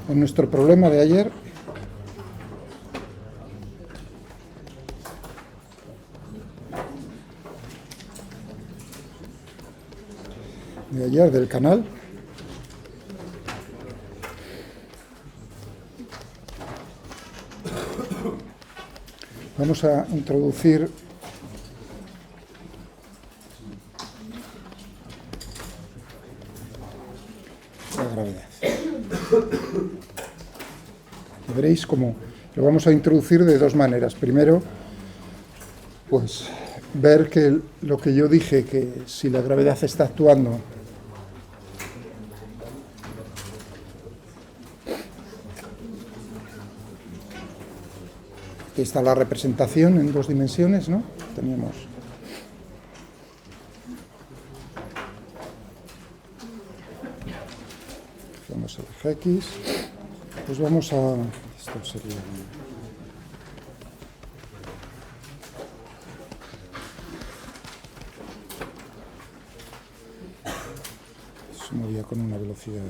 En nuestro problema de ayer, del canal, vamos a introducir la gravedad. Y veréis cómo lo vamos a introducir de dos maneras. Primero, pues ver que lo que yo dije, que si la gravedad está actuando aquí está la representación en dos dimensiones, ¿no? Teníamos el eje X, pues vamos a... Esto sería... Se movía con una velocidad...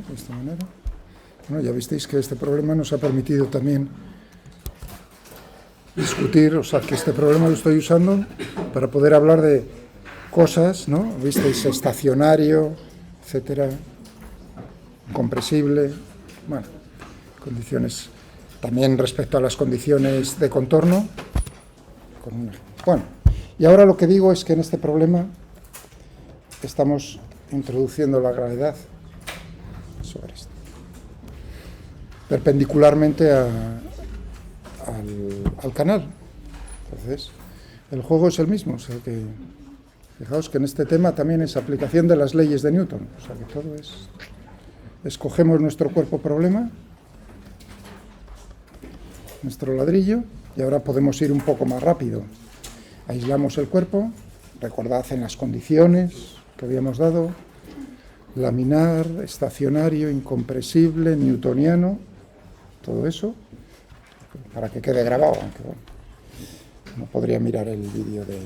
De esta manera. Bueno, ya visteis que este problema nos ha permitido también discutir, o sea, que este problema lo estoy usando para poder hablar de cosas, ¿no? Visteis estacionario, etcétera, compresible, bueno, condiciones también respecto a las condiciones de contorno. Bueno, y ahora lo que digo es que en este problema estamos introduciendo la gravedad sobre esto, perpendicularmente al canal. Entonces, el juego es el mismo, o sea que fijaos que en este tema también es aplicación de las leyes de Newton, o sea que todo es, escogemos nuestro cuerpo problema, nuestro ladrillo, y ahora podemos ir un poco más rápido. Aislamos el cuerpo, recordad en las condiciones que habíamos dado: laminar, estacionario, incompresible, newtoniano, todo eso, para que quede grabado, aunque bueno, no podría mirar el vídeo de...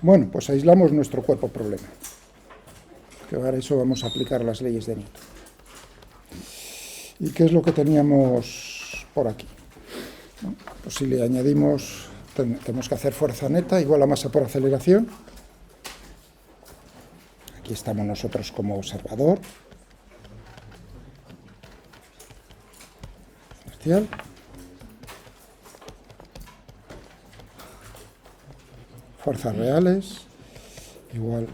Bueno, pues aislamos nuestro cuerpo problema, que para eso vamos a aplicar las leyes de Newton. ¿Y qué es lo que teníamos por aquí? Bueno, pues si le añadimos... Tenemos que hacer fuerza neta igual a masa por aceleración. Aquí estamos nosotros como observador. Inercial. Fuerzas reales igual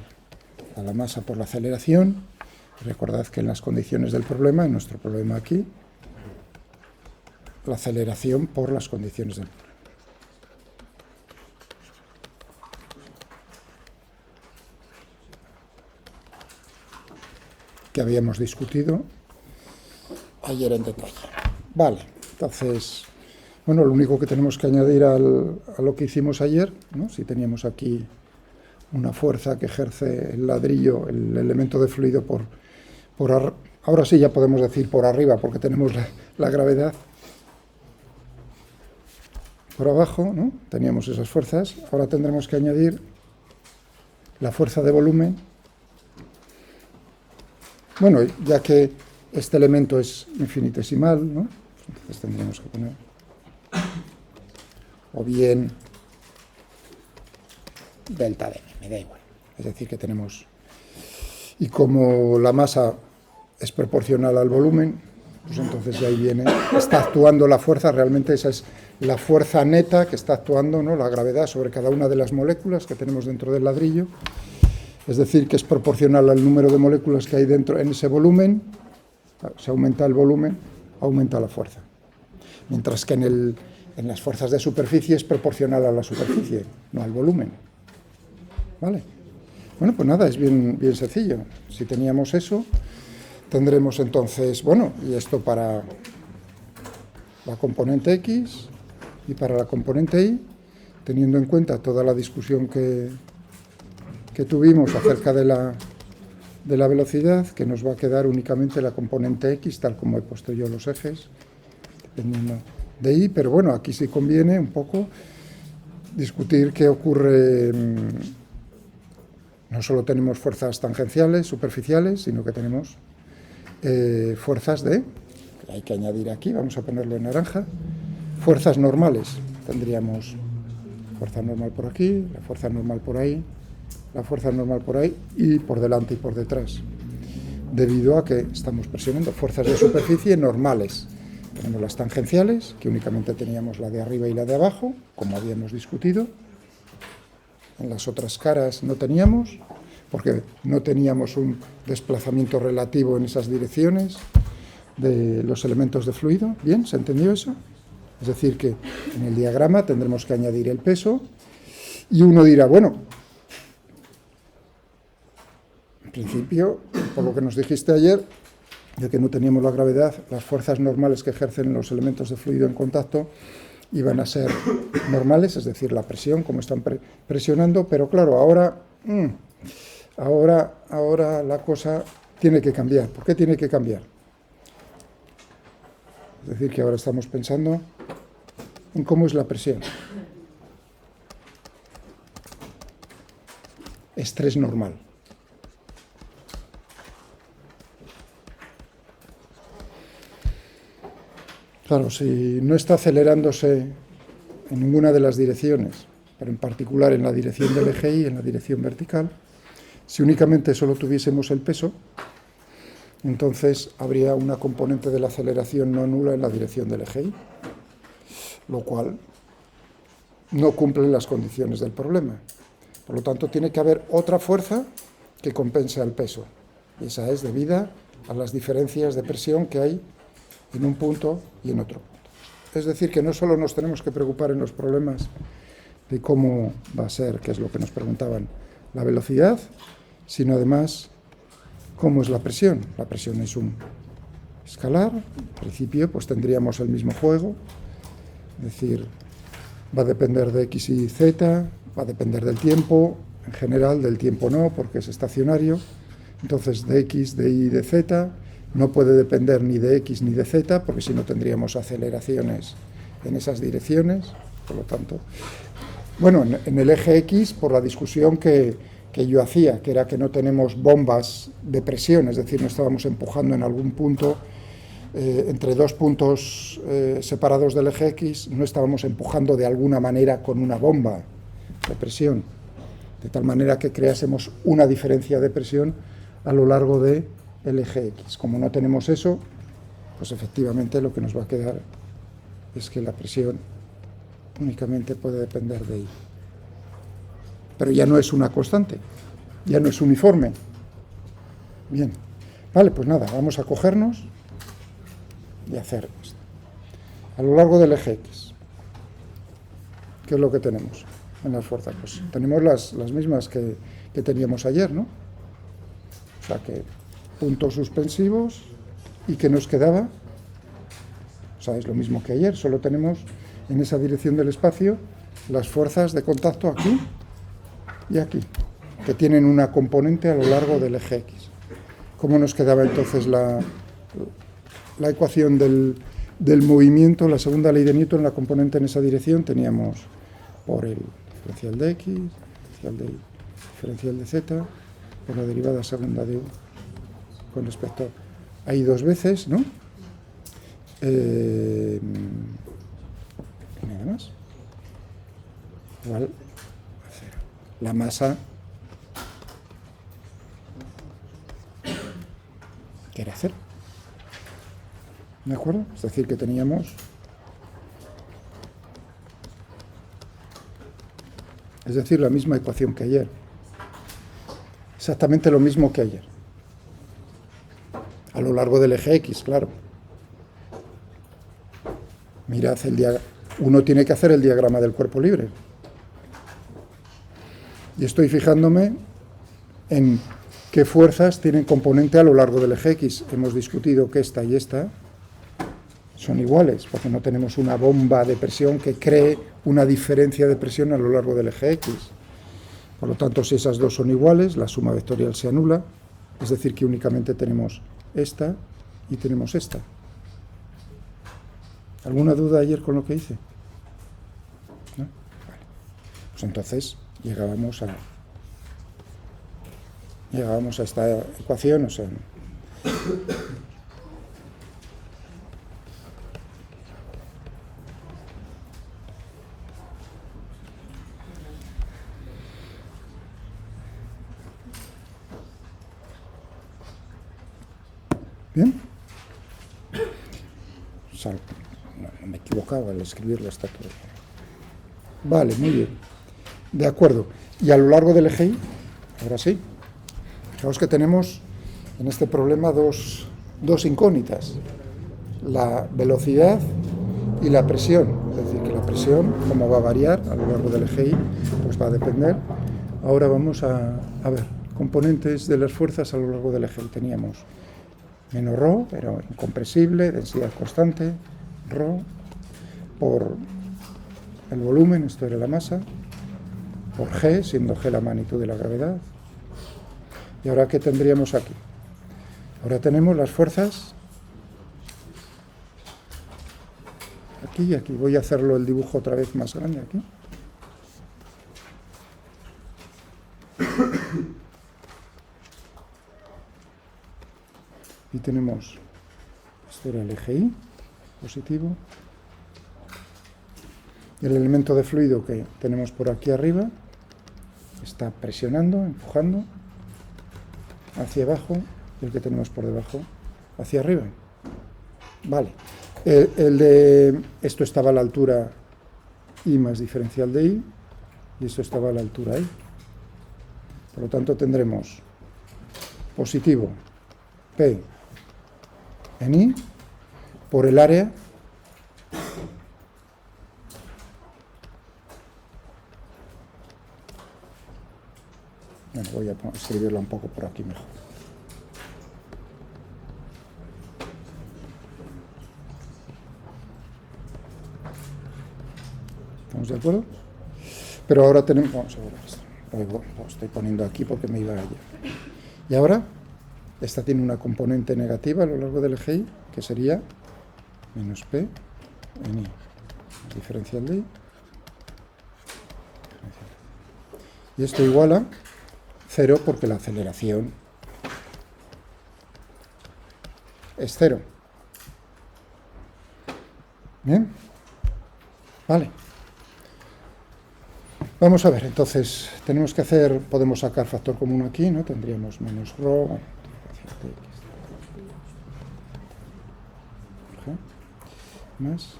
a la masa por la aceleración. Recordad que en las condiciones del problema, en nuestro problema aquí, la aceleración por las condiciones del problema. Que habíamos discutido ayer en detalle. Vale, entonces, bueno, lo único que tenemos que añadir a lo que hicimos ayer, ¿no? Si teníamos aquí una fuerza que ejerce el ladrillo, el elemento de fluido ahora sí ya podemos decir por arriba, porque tenemos la gravedad por abajo, ¿no? Teníamos esas fuerzas, ahora tendremos que añadir la fuerza de volumen. Bueno, ya que este elemento es infinitesimal, ¿no? Entonces tendríamos que poner o bien delta de m, me da igual. Es decir, que tenemos... Y como la masa es proporcional al volumen, pues entonces de ahí viene, está actuando la fuerza, realmente esa es la fuerza neta que está actuando, ¿no? La gravedad sobre cada una de las moléculas que tenemos dentro del ladrillo. Es decir, que es proporcional al número de moléculas que hay dentro en ese volumen. Si aumenta el volumen, aumenta la fuerza. Mientras que en las fuerzas de superficie es proporcional a la superficie, no al volumen. ¿Vale? Bueno, pues nada, es bien sencillo. Si teníamos eso, tendremos entonces, bueno, y esto para la componente X y para la componente Y, teniendo en cuenta toda la discusión que tuvimos acerca de la velocidad, que nos va a quedar únicamente la componente X, tal como he puesto yo los ejes, dependiendo de I, pero bueno, aquí sí conviene un poco discutir qué ocurre. No solo tenemos fuerzas tangenciales, superficiales, sino que tenemos fuerzas que hay que añadir aquí, vamos a ponerlo en naranja, fuerzas normales. Tendríamos fuerza normal por aquí, la fuerza normal por ahí, la fuerza normal por ahí y por delante y por detrás, debido a que estamos presionando fuerzas de superficie normales. Tenemos las tangenciales, que únicamente teníamos la de arriba y la de abajo, como habíamos discutido. En las otras caras no teníamos, porque no teníamos un desplazamiento relativo en esas direcciones de los elementos de fluido. ¿Bien? ¿Se entendió eso? Es decir, que en el diagrama tendremos que añadir el peso y uno dirá, bueno, en principio, por lo que nos dijiste ayer, de que no teníamos la gravedad, las fuerzas normales que ejercen los elementos de fluido en contacto iban a ser normales, es decir, la presión, como están presionando, pero claro, ahora la cosa tiene que cambiar. ¿Por qué tiene que cambiar? Es decir, que ahora estamos pensando en cómo es la presión. Estrés normal. Claro, si no está acelerándose en ninguna de las direcciones, pero en particular en la dirección del eje Y, en la dirección vertical, si únicamente solo tuviésemos el peso, entonces habría una componente de la aceleración no nula en la dirección del eje Y, lo cual no cumple las condiciones del problema. Por lo tanto, tiene que haber otra fuerza que compense al peso. Y esa es debida a las diferencias de presión que hay en un punto y en otro punto. Es decir, que no solo nos tenemos que preocupar en los problemas de cómo va a ser, que es lo que nos preguntaban, la velocidad, sino además cómo es la presión. La presión es un escalar, en principio pues tendríamos el mismo juego, es decir, va a depender de X y Z, va a depender del tiempo, en general del tiempo no, porque es estacionario, entonces de X, de Y, de Z, no puede depender ni de X ni de Z, porque si no tendríamos aceleraciones en esas direcciones, por lo tanto. Bueno, en el eje X, por la discusión que yo hacía, que era que no tenemos bombas de presión, es decir, no estábamos empujando en algún punto, entre dos puntos separados del eje X, no estábamos empujando de alguna manera con una bomba de presión, de tal manera que creásemos una diferencia de presión a lo largo del eje X. Como no tenemos eso, pues efectivamente lo que nos va a quedar es que la presión únicamente puede depender de I. Pero ya no es una constante, ya no es uniforme. Bien, vale, pues nada, vamos a cogernos y hacer esto. A lo largo del eje X, ¿qué es lo que tenemos en las fuerzas? Pues tenemos las mismas que teníamos ayer, ¿no? O sea que puntos suspensivos y que nos quedaba, o sea, es lo mismo que ayer, solo tenemos en esa dirección del espacio las fuerzas de contacto aquí y aquí, que tienen una componente a lo largo del eje X. ¿Cómo nos quedaba entonces la ecuación del movimiento, la segunda ley de Newton, la componente en esa dirección? Teníamos por el diferencial de X, diferencial de Y, diferencial de Z, por la derivada segunda de U con respecto a I dos veces, ¿no? Y nada más. Igual, la masa que era cero. ¿De acuerdo? Es decir, que teníamos, es decir, la misma ecuación que ayer. Exactamente lo mismo que ayer. A lo largo del eje X, claro. Mirad el diagrama. Uno tiene que hacer el diagrama del cuerpo libre. Y estoy fijándome en qué fuerzas tienen componente a lo largo del eje X. Hemos discutido que esta y esta son iguales, porque no tenemos una bomba de presión que cree una diferencia de presión a lo largo del eje X. Por lo tanto, si esas dos son iguales, la suma vectorial se anula, es decir, que únicamente tenemos esta y tenemos esta. ¿Alguna duda ayer con lo que hice? ¿No? Vale. Pues entonces llegábamos a esta ecuación, o sea, ¿bien? No me equivocaba al escribirlo, está todo. Vale, muy bien. De acuerdo. Y a lo largo del eje Y, ahora sí, fijaos que tenemos en este problema dos incógnitas. La velocidad y la presión. Es decir, que la presión, como va a variar a lo largo del eje Y, pues va a depender. Ahora vamos a ver componentes de las fuerzas a lo largo del eje Y. Teníamos menos ρ, pero incompresible, densidad constante, ρ, por el volumen, esto era la masa, por G, siendo G la magnitud de la gravedad. ¿Y ahora qué tendríamos aquí? Ahora tenemos las fuerzas aquí y aquí. Voy a hacerlo el dibujo otra vez más grande aquí. Y tenemos, esto era el eje Y, positivo. Y el elemento de fluido que tenemos por aquí arriba está presionando, empujando hacia abajo, y el que tenemos por debajo hacia arriba. Vale. Esto estaba a la altura I más diferencial de I, y esto estaba a la altura I. Por lo tanto, tendremos positivo P en I por el área voy a escribirlo un poco por aquí mejor. ¿Estamos de acuerdo? Pero ahora tenemos... Vamos a ver esto. Lo estoy poniendo aquí porque me iba allá. Y ahora, esta tiene una componente negativa a lo largo del eje Y, que sería menos P en I, diferencial de I. Y esto iguala 0 porque la aceleración es 0. ¿Bien? Vale. Vamos a ver, entonces, tenemos que hacer, podemos sacar factor común aquí, ¿no? Tendríamos menos ρ, más.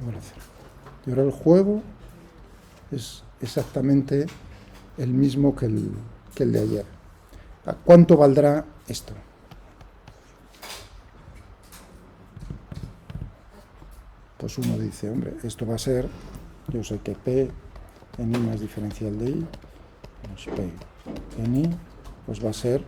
Igual a 0. Y ahora el juego es exactamente el mismo que el de ayer. ¿A cuánto valdrá esto? Pues uno dice, hombre, esto va a ser, yo sé que P en I más diferencial de I, menos P en I, pues va a ser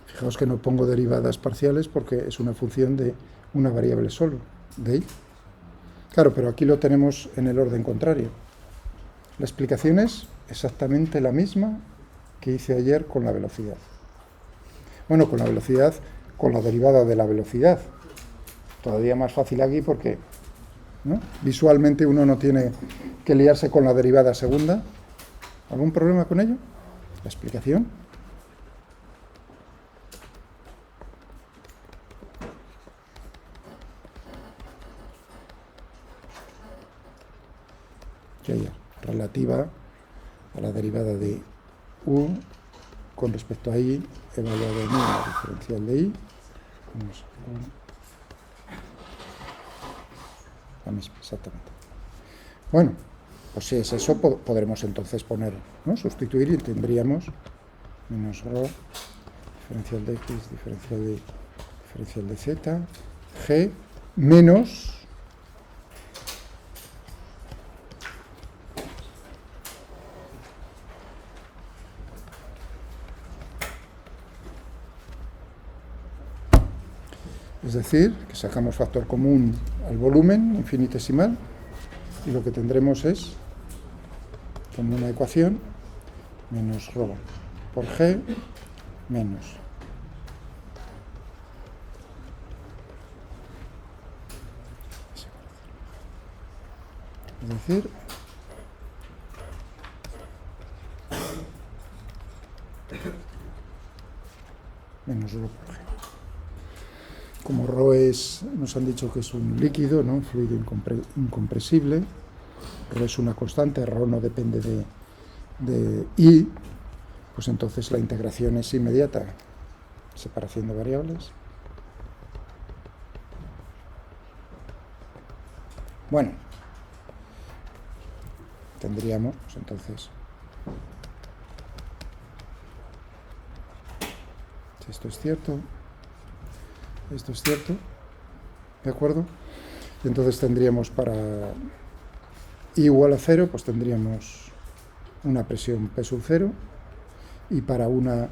fijaos que no pongo derivadas parciales porque es una función de una variable solo, de I. Claro, pero aquí lo tenemos en el orden contrario. La explicación es exactamente la misma que hice ayer con la velocidad. Bueno, con la velocidad, con la derivada de la velocidad. Todavía más fácil aquí porque, ¿no?, visualmente uno no tiene que liarse con la derivada segunda. ¿Algún problema con ello? La explicación. Que haya relativa a la derivada de U con respecto a I evaluado en I, la diferencial de I. La misma, exactamente. Bueno, pues si es eso, podremos entonces poner, ¿no?, sustituir y tendríamos menos ρ, diferencial de X, diferencial de Z, G, menos Es decir, que sacamos factor común al volumen infinitesimal y lo que tendremos es, como una ecuación, menos ρ por G menos es decir, menos ρ por G. Como ρ nos han dicho que es un líquido, ¿no? Un fluido incompresible, ρ es una constante, ρ no depende de I, pues entonces la integración es inmediata. Separación de variables. Bueno, tendríamos, pues entonces, si esto es cierto, ¿de acuerdo? Y entonces tendríamos para I igual a 0, pues tendríamos una presión P sub 0, y para una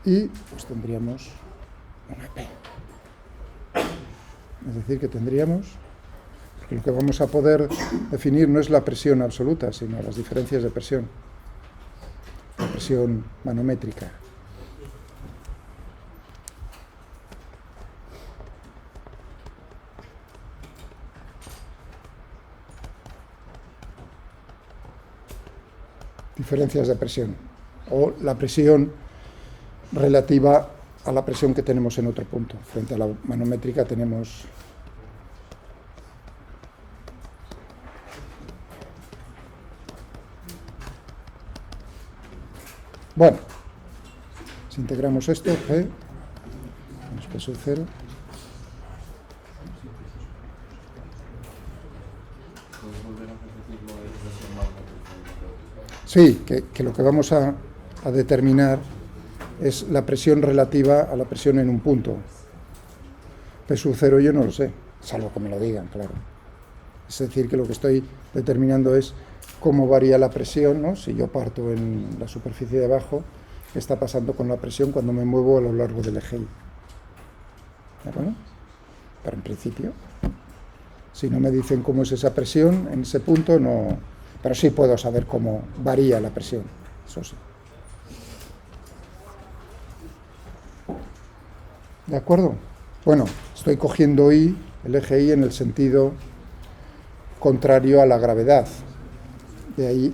I, pues tendríamos una P. Es decir, que tendríamos, porque lo que vamos a poder definir no es la presión absoluta, sino las diferencias de presión, la presión manométrica. Diferencias de presión, o la presión relativa a la presión que tenemos en otro punto. Frente a la manométrica tenemos bueno, si integramos esto, P menos P sub 0, sí, que lo que vamos a determinar es la presión relativa a la presión en un punto. P sub 0 yo no lo sé, salvo que me lo digan, claro. Es decir, que lo que estoy determinando es cómo varía la presión, ¿no? Si yo parto en la superficie de abajo, qué está pasando con la presión cuando me muevo a lo largo del eje Y. ¿De acuerdo? Pero en principio, si no me dicen cómo es esa presión en ese punto, no, pero sí puedo saber cómo varía la presión, eso sí. ¿De acuerdo? Bueno, estoy cogiendo I, el eje Y, en el sentido contrario a la gravedad. De ahí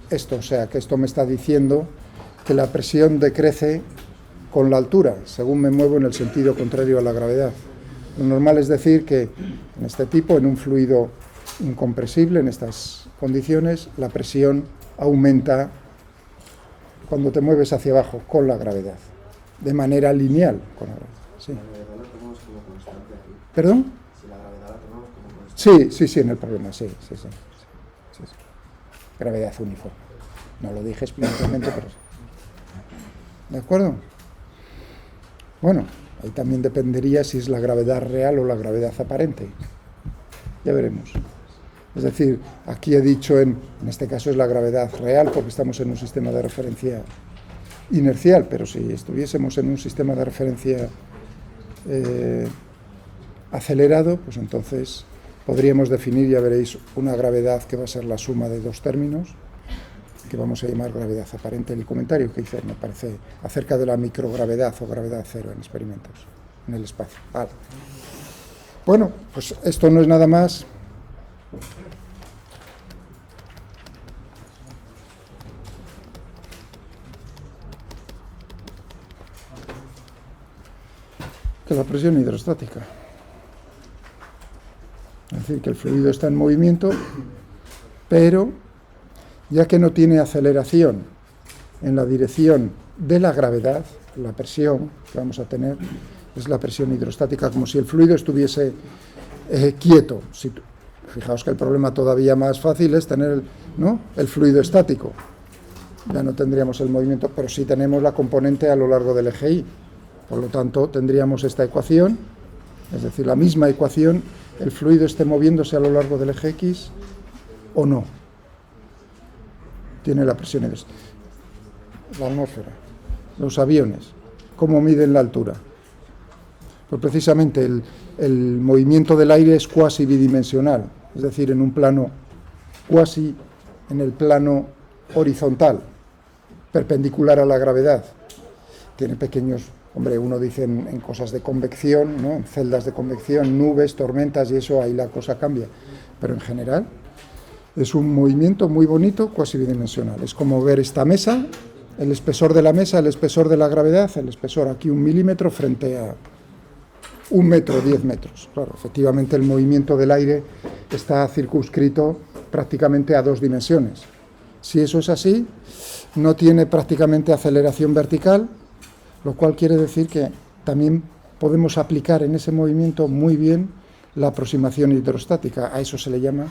esto, o sea, que esto me está diciendo que la presión decrece con la altura, según me muevo en el sentido contrario a la gravedad. Lo normal es decir que en este tipo, en un fluido incompresible, en estas condiciones, la presión aumenta cuando te mueves hacia abajo con la gravedad, de manera lineal con la gravedad. Sí. ¿La gravedad la tenemos como constante aquí? ¿Perdón? Si la gravedad la tenemos como constante. Sí, en el problema, sí. Gravedad uniforme. No lo dije explícitamente, pero sí. ¿De acuerdo? Bueno, ahí también dependería si es la gravedad real o la gravedad aparente. Ya veremos. Es decir, aquí he dicho en este caso es la gravedad real porque estamos en un sistema de referencia inercial, pero si estuviésemos en un sistema de referencia acelerado, pues entonces podríamos definir, ya veréis, una gravedad que va a ser la suma de dos términos, que vamos a llamar gravedad aparente. El comentario que hice, me parece, acerca de la microgravedad o gravedad cero en experimentos, en el espacio. Vale. Bueno, pues esto no es nada más que la presión hidrostática. Es decir, que el fluido está en movimiento, pero ya que no tiene aceleración en la dirección de la gravedad, la presión que vamos a tener es la presión hidrostática, como si el fluido estuviese quieto. Fijaos que el problema todavía más fácil es tener, ¿no?, el fluido estático. Ya no tendríamos el movimiento, pero sí tenemos la componente a lo largo del eje Y. Por lo tanto, tendríamos esta ecuación, es decir, la misma ecuación, el fluido esté moviéndose a lo largo del eje X o no. Tiene la presión hidrostática. La atmósfera, los aviones, ¿cómo miden la altura? Pues precisamente el movimiento del aire es cuasi bidimensional, es decir, en un plano cuasi, en el plano horizontal, perpendicular a la gravedad. Tiene pequeños, hombre, uno dice en cosas de convección, ¿no? En celdas de convección, nubes, tormentas y eso, ahí la cosa cambia. Pero en general es un movimiento muy bonito, cuasi bidimensional. Es como ver esta mesa, el espesor de la mesa, el espesor de la gravedad, el espesor aquí 1 milímetro frente a 1 metro, 10 metros. Claro, efectivamente el movimiento del aire está circunscrito prácticamente a 2 dimensiones. Si eso es así, no tiene prácticamente aceleración vertical, lo cual quiere decir que también podemos aplicar en ese movimiento muy bien la aproximación hidrostática. A eso se le llama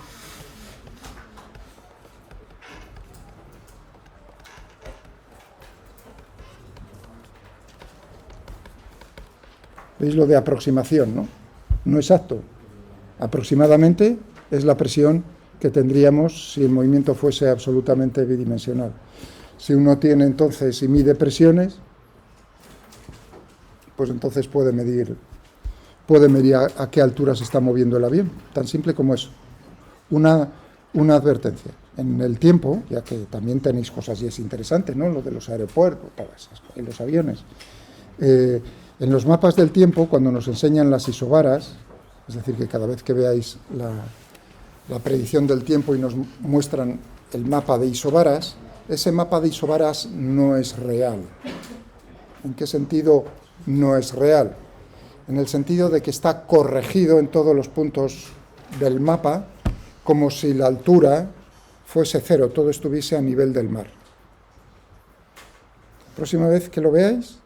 ¿veis lo de aproximación, no? No exacto. Aproximadamente es la presión que tendríamos si el movimiento fuese absolutamente bidimensional. Si uno tiene entonces y mide presiones, pues entonces puede medir a qué altura se está moviendo el avión. Tan simple como eso. Una advertencia. En el tiempo, ya que también tenéis cosas y es interesante, ¿no? Lo de los aeropuertos, todas esas cosas, y los aviones. En los mapas del tiempo, cuando nos enseñan las isobaras, es decir, que cada vez que veáis la predicción del tiempo y nos muestran el mapa de isobaras, ese mapa de isobaras no es real. ¿En qué sentido no es real? En el sentido de que está corregido en todos los puntos del mapa, como si la altura fuese cero, todo estuviese a nivel del mar. Próxima vez que lo veáis,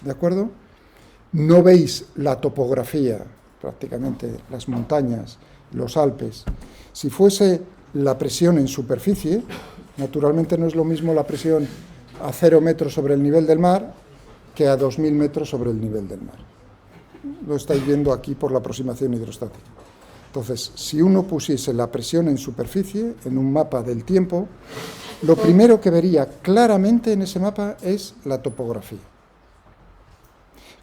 ¿de acuerdo? No veis la topografía, prácticamente las montañas, los Alpes. Si fuese la presión en superficie, naturalmente no es lo mismo la presión a 0 metros sobre el nivel del mar que a 2000 metros sobre el nivel del mar. Lo estáis viendo aquí por la aproximación hidrostática. Entonces, si uno pusiese la presión en superficie, en un mapa del tiempo, lo primero que vería claramente en ese mapa es la topografía.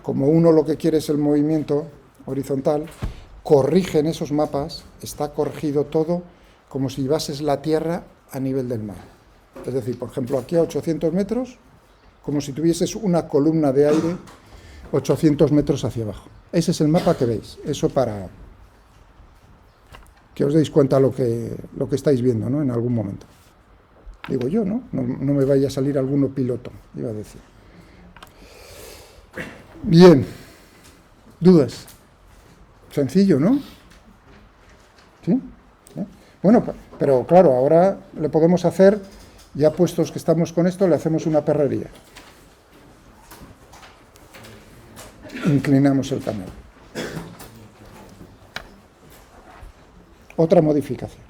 Como uno lo que quiere es el movimiento horizontal, corrige en esos mapas, está corregido todo como si llevases la Tierra a nivel del mar. Es decir, por ejemplo, aquí a 800 metros, como si tuvieses una columna de aire 800 metros hacia abajo. Ese es el mapa que veis. Eso para que os deis cuenta lo que estáis viendo, ¿no? En algún momento. Digo yo, ¿no? No me vaya a salir alguno piloto, iba a decir. Bien. ¿Dudas? Sencillo, ¿no? ¿Sí? Bueno, pero claro, ahora le podemos hacer, ya puestos que estamos con esto, le hacemos una perrería. Inclinamos el canal. Otra modificación.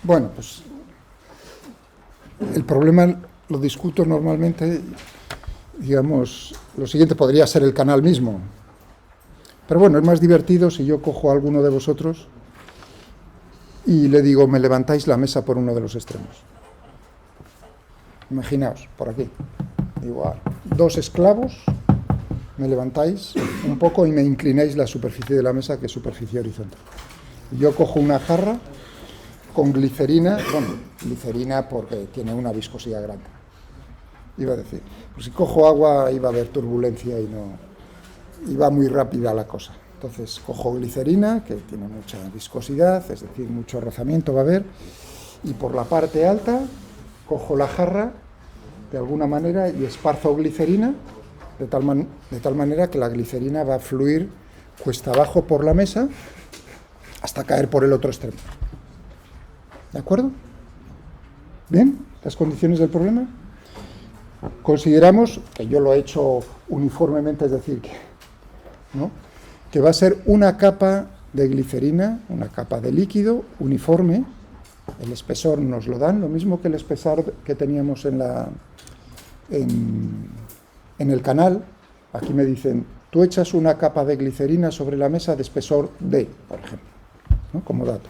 Bueno, pues el problema lo discuto normalmente, digamos, lo siguiente podría ser el canal mismo, pero bueno, es más divertido si yo cojo a alguno de vosotros y le digo, me levantáis la mesa por uno de los extremos. Imaginaos, por aquí, digo, a 2 esclavos, me levantáis un poco y me inclináis la superficie de la mesa, que es superficie horizontal. Yo cojo una jarra con glicerina, bueno, glicerina porque tiene una viscosidad grande. Iba a decir, pues si cojo agua iba a haber turbulencia y va muy rápida la cosa. Entonces cojo glicerina, que tiene mucha viscosidad, es decir, mucho rozamiento va a haber, y por la parte alta cojo la jarra de alguna manera y esparzo glicerina de tal manera que la glicerina va a fluir cuesta abajo por la mesa hasta caer por el otro extremo. ¿De acuerdo? ¿Bien? ¿Las condiciones del problema? Consideramos, que yo lo he hecho uniformemente, es decir, ¿no?, que va a ser una capa de glicerina, una capa de líquido uniforme. El espesor nos lo dan, lo mismo que el espesor que teníamos en el canal. Aquí me dicen, tú echas una capa de glicerina sobre la mesa de espesor D, por ejemplo, ¿no?, como dato.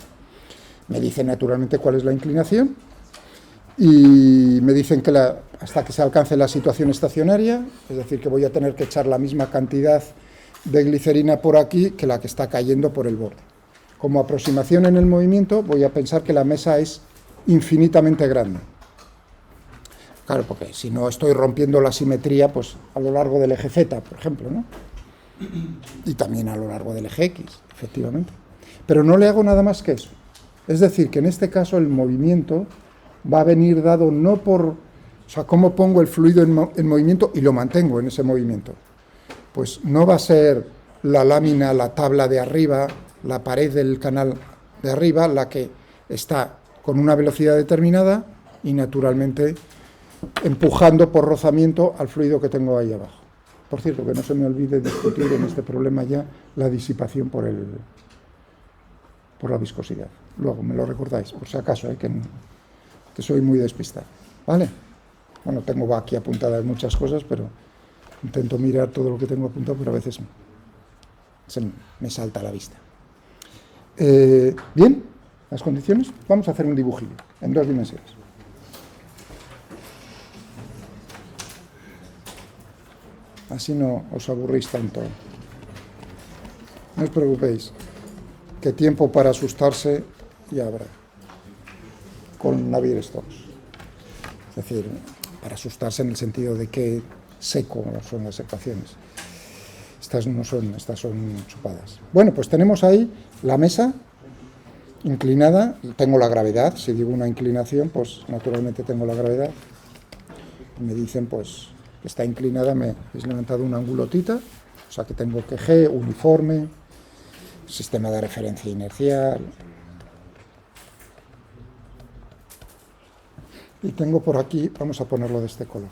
Me dicen naturalmente cuál es la inclinación y me dicen que hasta que se alcance la situación estacionaria, es decir, que voy a tener que echar la misma cantidad de glicerina por aquí que la que está cayendo por el borde. Como aproximación en el movimiento, voy a pensar que la mesa es infinitamente grande. Claro, porque si no estoy rompiendo la simetría, pues a lo largo del eje Z, por ejemplo, ¿no? Y también a lo largo del eje X, efectivamente. Pero no le hago nada más que eso. Es decir, que en este caso el movimiento va a venir dado no por, o sea, cómo pongo el fluido en movimiento y lo mantengo en ese movimiento. Pues no va a ser la lámina, la tabla de arriba, la pared del canal de arriba, la que está con una velocidad determinada y naturalmente empujando por rozamiento al fluido que tengo ahí abajo. Por cierto, que no se me olvide discutir en este problema ya la disipación por la viscosidad. Luego me lo recordáis, por si acaso, que soy muy despistado. ¿Vale? Bueno, tengo aquí apuntadas muchas cosas, pero intento mirar todo lo que tengo apuntado, pero a veces me salta a la vista. Bien, las condiciones. Vamos a hacer un dibujillo en 2 dimensiones. Así no os aburrís tanto. No os preocupéis, que tiempo para asustarse ya habrá con Navier-Stokes. Es decir, para asustarse en el sentido de que seco son las ecuaciones. Estas no son, estas son chupadas. Bueno, pues tenemos ahí la mesa inclinada, tengo la gravedad, si digo una inclinación, pues naturalmente tengo la gravedad. Me dicen, pues, que está inclinada, me habéis levantado un ángulo θ, o sea que tengo que G, uniforme, sistema de referencia inercial. Y tengo por aquí, vamos a ponerlo de este color,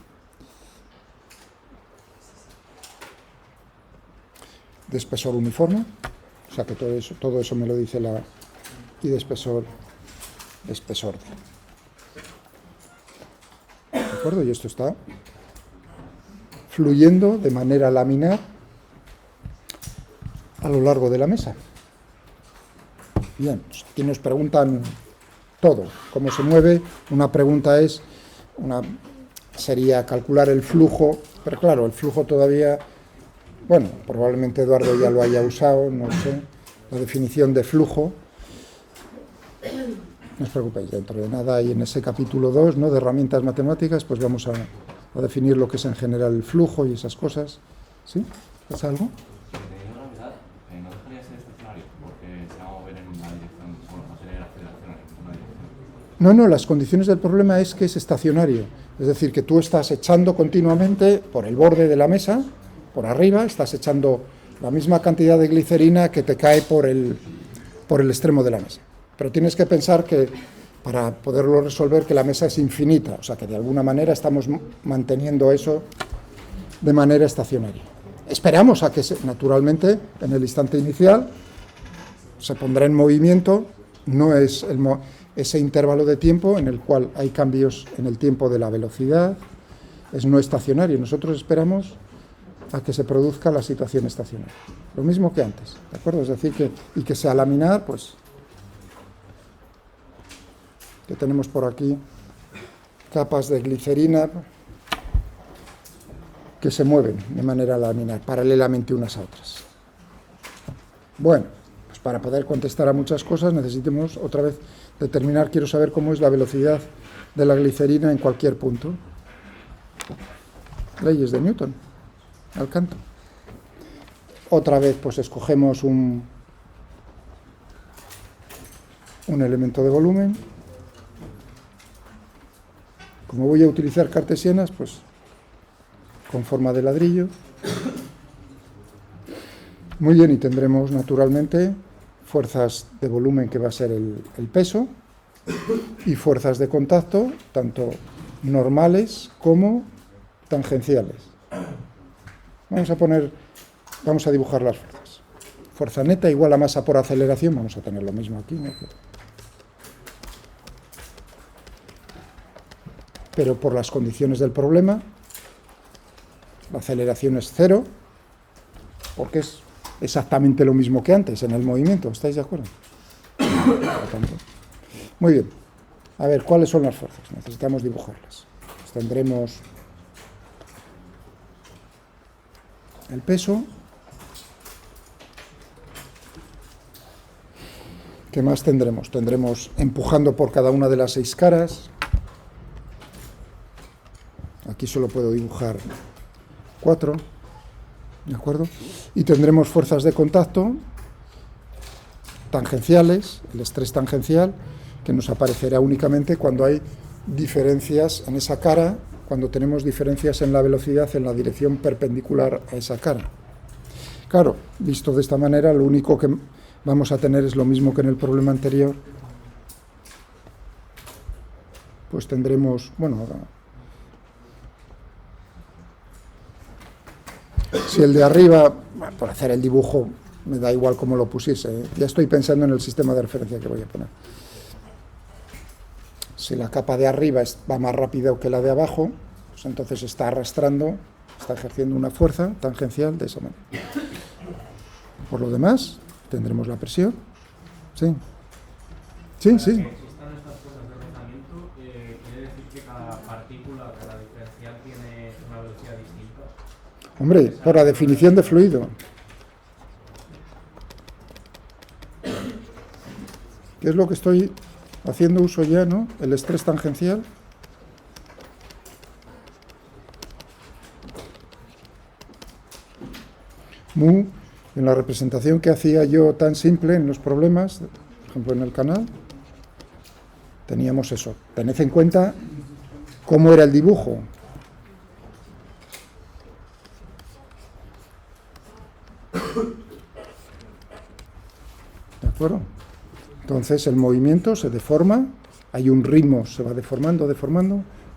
de espesor uniforme, o sea que todo eso me lo dice y de espesor D. ¿De acuerdo? Y esto está fluyendo de manera laminar a lo largo de la mesa. Bien, pues aquí nos preguntan todo, cómo se mueve. Una pregunta sería calcular el flujo, pero claro, el flujo todavía, bueno, probablemente Eduardo ya lo haya usado, no sé, la definición de flujo. No os preocupéis, dentro de nada, y en ese capítulo 2, ¿no?, de herramientas matemáticas, pues vamos a definir lo que es en general el flujo y esas cosas. ¿Sí? ¿Es algo? No dejaría de ser estacionario, porque se va a mover en una dirección, bueno, no tener aceleración en una dirección. No, las condiciones del problema es que es estacionario. Es decir, que tú estás echando continuamente por el borde de la mesa, por arriba, estás echando la misma cantidad de glicerina que te cae por el extremo de la mesa. Pero tienes que pensar que, para poderlo resolver, que la mesa es infinita, o sea que de alguna manera estamos manteniendo eso de manera estacionaria. Esperamos a que, naturalmente, en el instante inicial, se pondrá en movimiento, no es ese intervalo de tiempo en el cual hay cambios en el tiempo de la velocidad, es no estacionario. Nosotros esperamos a que se produzca la situación estacionaria. Lo mismo que antes, ¿de acuerdo? Es decir, que sea laminar, pues, que tenemos por aquí capas de glicerina que se mueven de manera laminar, paralelamente unas a otras. Bueno, pues para poder contestar a muchas cosas necesitamos otra vez determinar, quiero saber cómo es la velocidad de la glicerina en cualquier punto. Leyes de Newton, al canto. Otra vez pues escogemos un elemento de volumen. Como voy a utilizar cartesianas, pues con forma de ladrillo. Muy bien, y tendremos naturalmente fuerzas de volumen, que va a ser el peso, y fuerzas de contacto, tanto normales como tangenciales. Vamos a dibujar las fuerzas. Fuerza neta igual a masa por aceleración, vamos a tener lo mismo aquí, ¿no? Pero por las condiciones del problema, la aceleración es 0, porque es exactamente lo mismo que antes en el movimiento, ¿estáis de acuerdo? Muy bien, a ver, ¿cuáles son las fuerzas? Necesitamos dibujarlas. Pues tendremos el peso. ¿Qué más tendremos? Tendremos empujando por cada una de las 6 caras. Aquí solo puedo dibujar 4, ¿de acuerdo? Y tendremos fuerzas de contacto tangenciales, el estrés tangencial, que nos aparecerá únicamente cuando hay diferencias en esa cara, cuando tenemos diferencias en la velocidad en la dirección perpendicular a esa cara. Claro, visto de esta manera, lo único que vamos a tener es lo mismo que en el problema anterior. Pues tendremos, bueno, ahora, si el de arriba, por hacer el dibujo, me da igual cómo lo pusiese, ¿eh? Ya estoy pensando en el sistema de referencia que voy a poner. Si la capa de arriba va más rápido que la de abajo, pues entonces está arrastrando, está ejerciendo una fuerza tangencial de esa manera. Por lo demás, tendremos la presión. Sí. Sí, sí. Para que existan estas fuerzas de rozamiento, ¿quiere decir que cada partícula, cada diferencial tiene una velocidad distinta? Hombre, por la definición de fluido. ¿Qué es lo que estoy haciendo uso ya, no? El estrés tangencial. Mu, en la representación que hacía yo tan simple en los problemas, por ejemplo en el canal, teníamos eso. Tened en cuenta cómo era el dibujo. ¿De acuerdo? Entonces el movimiento se deforma, hay un ritmo, se va deformando,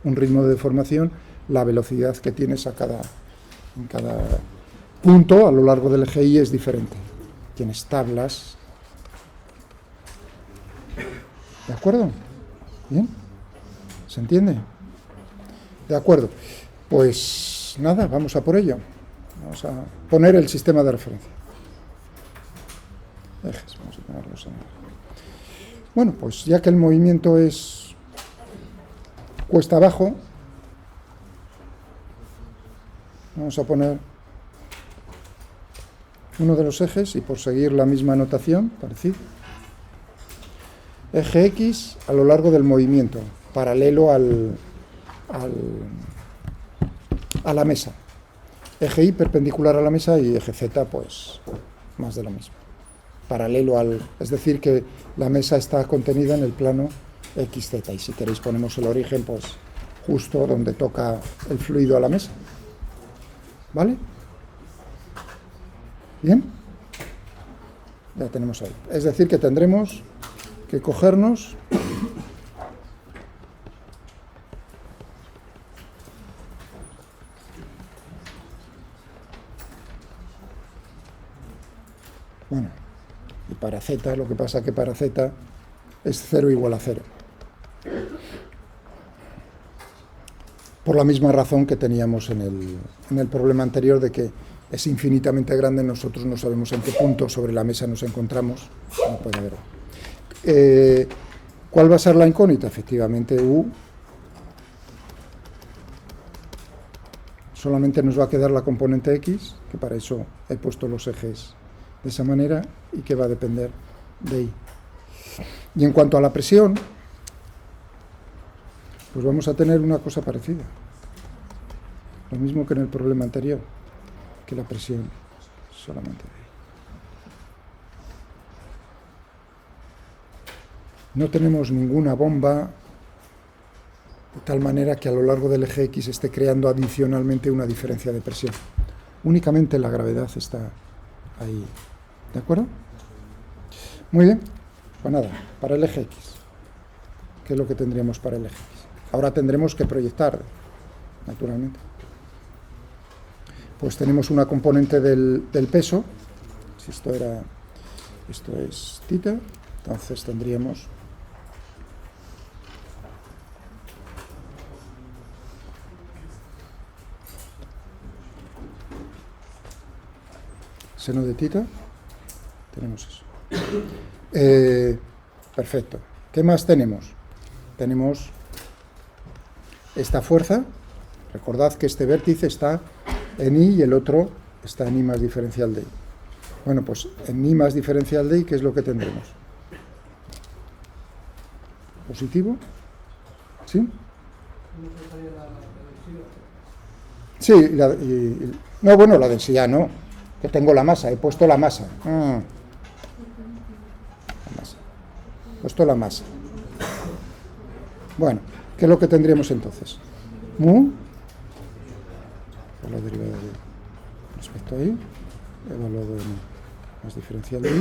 un ritmo de deformación, la velocidad que tienes en cada punto a lo largo del eje Y es diferente. Tienes tablas. ¿De acuerdo? ¿Bien? ¿Se entiende? De acuerdo. Pues nada, vamos a por ello. Vamos a poner el sistema de referencia. Ejes, vamos a ponerlos en... Bueno, pues ya que el movimiento es cuesta abajo, vamos a poner uno de los ejes y por seguir la misma notación, parecida. Eje X a lo largo del movimiento, paralelo a la mesa. Eje Y perpendicular a la mesa y eje Z, pues, más de lo mismo. Paralelo es decir, que la mesa está contenida en el plano XZ, y si queréis ponemos el origen, pues, justo donde toca el fluido a la mesa. ¿Vale? ¿Bien? Ya tenemos ahí. Es decir, que tendremos que cogernos bueno, y para Z, lo que pasa que para Z es 0 igual a 0. Por la misma razón que teníamos en el problema anterior de que es infinitamente grande, nosotros no sabemos en qué punto sobre la mesa nos encontramos. No puede haber. ¿Cuál va a ser la incógnita? Efectivamente, U. Solamente nos va a quedar la componente X, que para eso he puesto los ejes de esa manera, y que va a depender de Y. Y en cuanto a la presión, pues vamos a tener una cosa parecida. Lo mismo que en el problema anterior, que la presión solamente de Y. No tenemos ninguna bomba de tal manera que a lo largo del eje X esté creando adicionalmente una diferencia de presión. Únicamente la gravedad está ahí. ¿De acuerdo? Muy bien. Pues nada, para el eje X. ¿Qué es lo que tendríamos para el eje X? Ahora tendremos que proyectar, naturalmente. Pues tenemos una componente del peso, si esto es θ, entonces tendríamos seno de θ, tenemos eso. Perfecto. ¿Qué más tenemos? Tenemos esta fuerza. Recordad que este vértice está en I y el otro está en I más diferencial de I. Bueno, pues en I más diferencial de I, ¿qué es lo que tendremos? ¿Positivo? ¿Sí? Sí, no, bueno, la densidad no, que tengo la masa, he puesto la masa. He puesto la masa. Bueno, ¿qué es lo que tendríamos entonces? Mu, por la derivada de respecto a I, evaluado en más diferencial de I,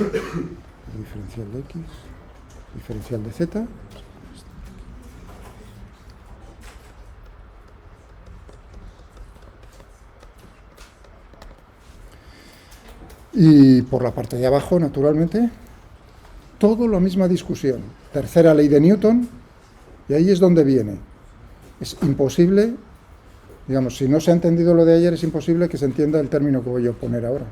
diferencial de X, diferencial de Z. Y por la parte de abajo, naturalmente, todo la misma discusión. Tercera ley de Newton, y ahí es donde viene. Es imposible, digamos, si no se ha entendido lo de ayer, es imposible que se entienda el término que voy a poner ahora.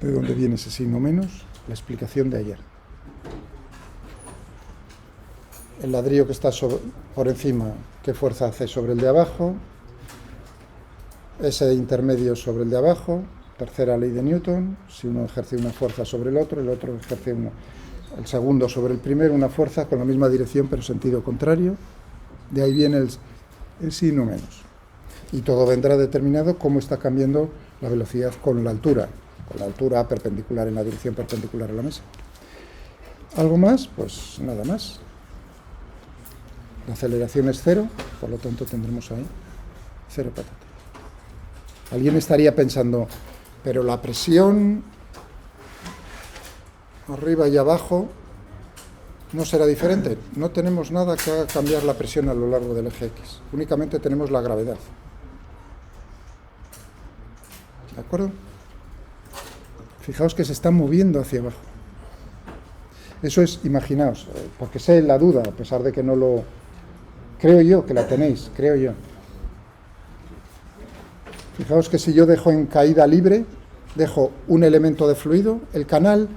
¿De dónde viene ese signo menos? La explicación de ayer. El ladrillo que está por encima, ¿qué fuerza hace sobre el de abajo? Ese intermedio sobre el de abajo, tercera ley de Newton, si uno ejerce una fuerza sobre el otro ejerce el segundo sobre el primero, una fuerza con la misma dirección pero sentido contrario. De ahí viene el signo menos. Y todo vendrá determinado cómo está cambiando la velocidad con la altura perpendicular en la dirección perpendicular a la mesa. ¿Algo más? Pues nada más. La aceleración es 0, por lo tanto tendremos ahí 0 patata. Alguien estaría pensando, pero la presión arriba y abajo no será diferente. No tenemos nada que haga cambiar la presión a lo largo del eje X. Únicamente tenemos la gravedad. ¿De acuerdo? Fijaos que se está moviendo hacia abajo. Eso es, imaginaos, porque sé la duda, a pesar de que no lo... Creo yo que la tenéis, creo yo. Fijaos que si yo dejo en caída libre, dejo un elemento de fluido, el canal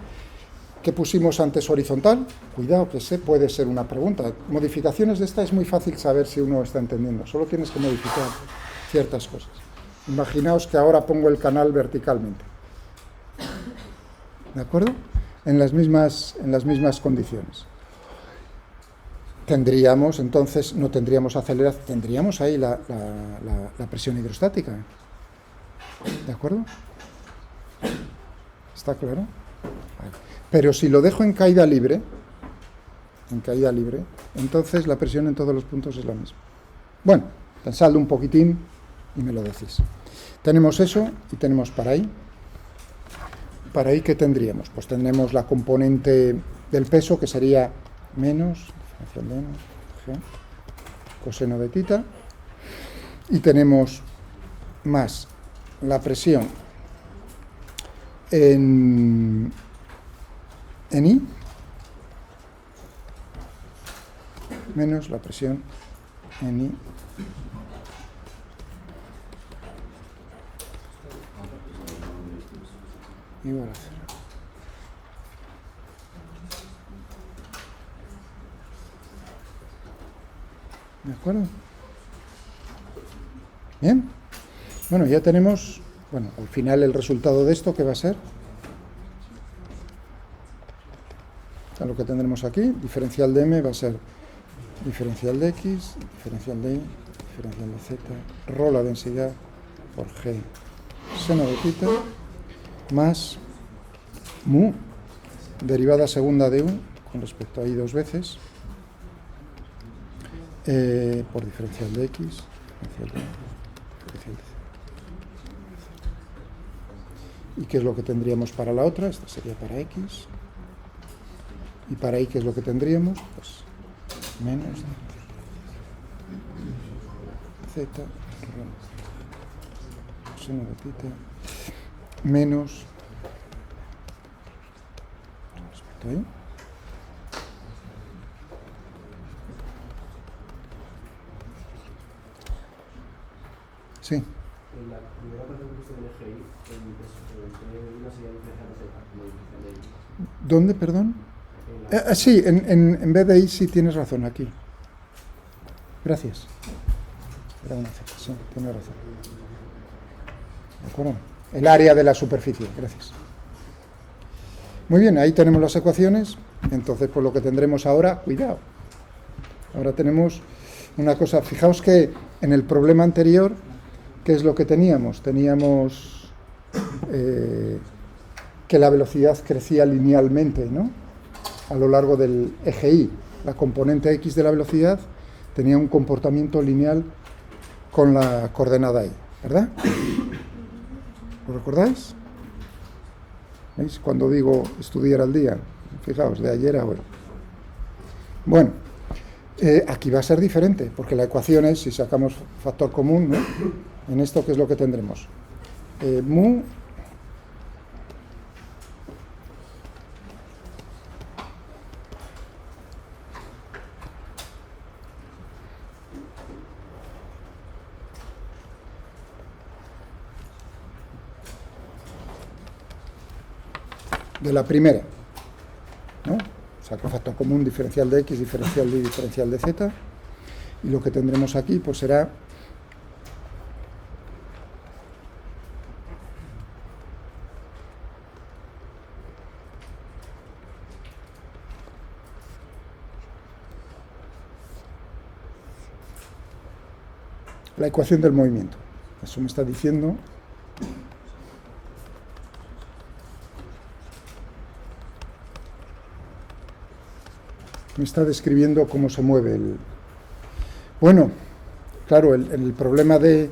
que pusimos antes horizontal, cuidado que ese puede ser una pregunta. Modificaciones de esta es muy fácil saber si uno está entendiendo, solo tienes que modificar ciertas cosas. Imaginaos que ahora pongo el canal verticalmente. ¿De acuerdo? En las mismas condiciones. Tendríamos, entonces, no tendríamos aceleración, tendríamos ahí la presión hidrostática. ¿De acuerdo? ¿Está claro? Vale. Pero si lo dejo en caída libre, entonces la presión en todos los puntos es la misma. Bueno, pensadlo un poquitín y me lo decís. Tenemos eso y tenemos para ahí. ¿Para ahí qué tendríamos? Pues tendremos la componente del peso, que sería menos... coseno de θ, y tenemos más la presión en I menos la presión en I igual a 0. ¿De acuerdo? Bien. Bueno, ya tenemos, al final el resultado de esto, ¿qué va a ser? Lo que tendremos aquí, diferencial de M va a ser diferencial de X, diferencial de Y, diferencial de Z, ρ la densidad por G seno de θ, más mu, derivada segunda de U, con respecto a I dos veces, por diferencial de X, diferencial de Y. superficial de z. ¿Y qué es lo que tendríamos para la otra? Esta sería para x. ¿Y para y qué es lo que tendríamos? Pues menos z seno de θ menos respecto ahí. Sí. En la primera parte que usted del EGI, una sería diferencial de Z, como diferencial de Y. ¿Dónde, perdón? Sí, en vez de y sí tienes razón, aquí. Gracias. Era una Z, sí, tienes razón. ¿De acuerdo? El área de la superficie, gracias. Muy bien, ahí tenemos las ecuaciones. Entonces, pues lo que tendremos ahora, cuidado. Ahora tenemos una cosa, fijaos que en el problema anterior, ¿qué es lo que teníamos? Teníamos que la velocidad crecía linealmente, ¿no? A lo largo del eje Y. La componente x de la velocidad tenía un comportamiento lineal con la coordenada Y, ¿verdad? ¿Lo recordáis? ¿Veis? Cuando digo estudiar al día, fijaos, de ayer a hoy. Bueno, aquí va a ser diferente, porque la ecuación es, si sacamos factor común, ¿no? En esto, ¿qué es lo que tendremos? Mu de la primera, ¿no? Saco factor común, diferencial de x, diferencial de y, diferencial de z, y lo que tendremos aquí pues será la ecuación del movimiento. Eso me está diciendo me está describiendo cómo se mueve el... Bueno, claro, en el problema de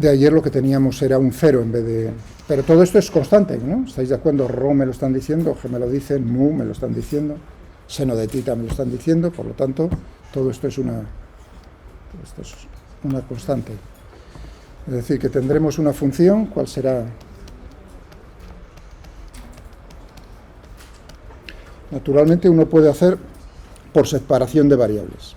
ayer lo que teníamos era un cero en vez de... Pero todo esto es constante, ¿no? ¿Estáis de acuerdo? Rho me lo están diciendo, G me lo dicen, mu me lo están diciendo, seno de θ me lo están diciendo, por lo tanto, todo esto es una constante. Es decir, que tendremos una función, ¿cuál será? Naturalmente uno puede hacer por separación de variables.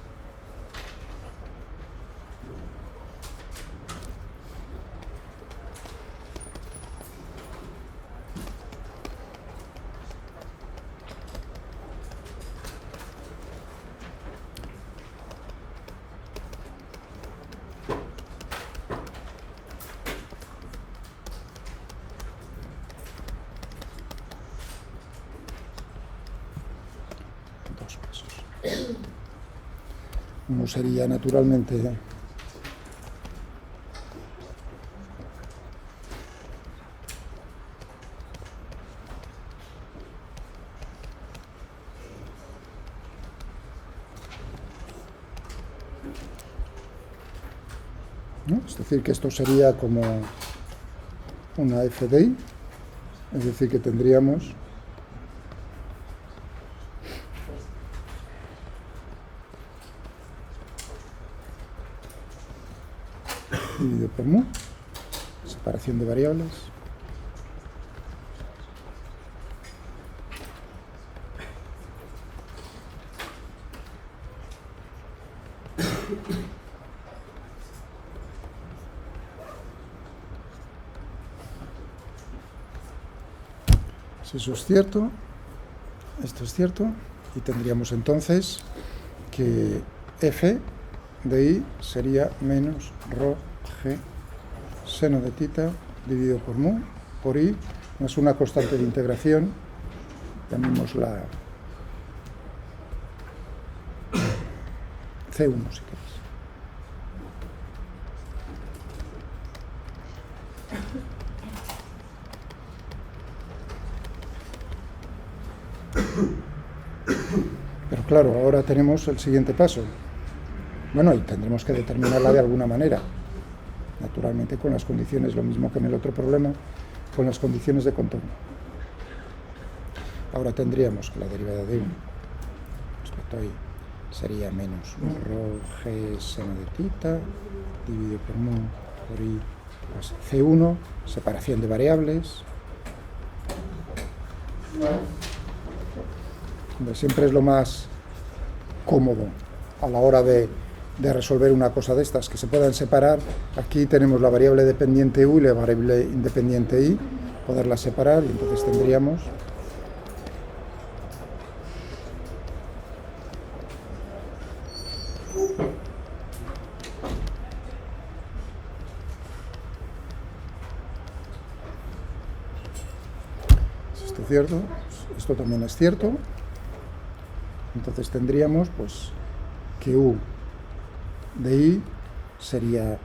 Uno sería naturalmente ¿no? Es decir, que esto sería como una f de y, es decir, que tendríamos dividido por mu, separación de variables, si eso es cierto, esto es cierto, y tendríamos entonces que f de y sería menos rho g seno de θ dividido por mu por i, es una constante de integración, llamémosla C1 si queréis. Pero claro, ahora tenemos el siguiente paso. Bueno, y tendremos que determinarla de alguna manera. Naturalmente con las condiciones, lo mismo que en el otro problema, con las condiciones de contorno. Ahora tendríamos que la derivada de 1 respecto a i sería menos rho g seno de theta dividido por mu por i más c1, separación de variables. Hombre, siempre es lo más cómodo a la hora de resolver una cosa de estas, que se puedan separar. Aquí tenemos la variable dependiente u y la variable independiente i, poderlas separar, y entonces tendríamos ¿esto es cierto? Esto también es cierto. Entonces tendríamos pues que u de i sería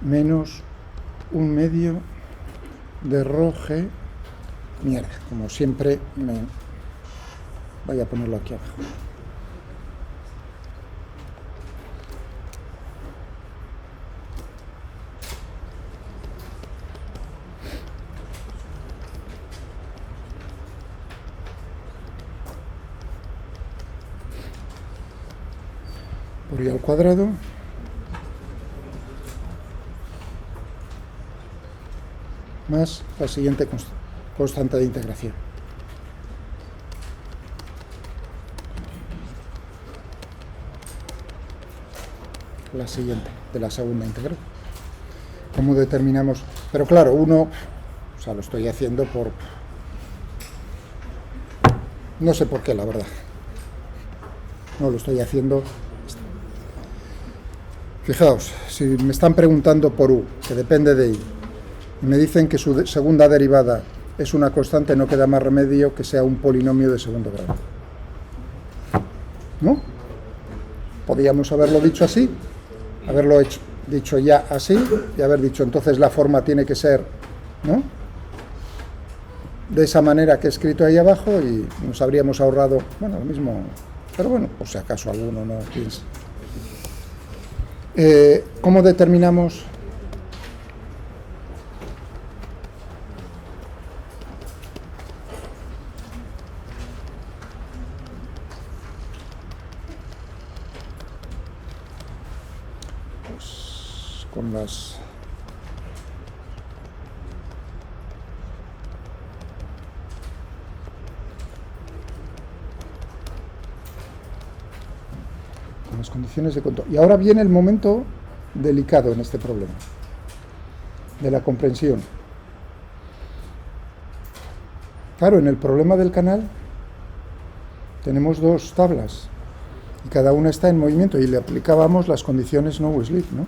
menos 1/2 de rho g, mierda, como siempre voy a ponerlo aquí abajo. Por i al cuadrado más la siguiente constante de integración. La siguiente, de la segunda integral. ¿Cómo determinamos? Pero claro, uno, o sea, lo estoy haciendo por... no sé por qué, la verdad. No, lo estoy haciendo... Fijaos, si me están preguntando por u, que depende de i, y me dicen que su segunda derivada es una constante, no queda más remedio que sea un polinomio de segundo grado. ¿No? Podríamos haberlo dicho así, haberlo dicho ya así, y haber dicho entonces la forma tiene que ser, ¿no?, de esa manera que he escrito ahí abajo, y nos habríamos ahorrado, bueno, lo mismo, pero bueno, por si acaso alguno no piensa. ¿Cómo determinamos? Pues con las condiciones de control. Y ahora viene el momento delicado en este problema, de la comprensión. Claro, en el problema del canal tenemos dos tablas y cada una está en movimiento, y le aplicábamos las condiciones no slip, ¿no?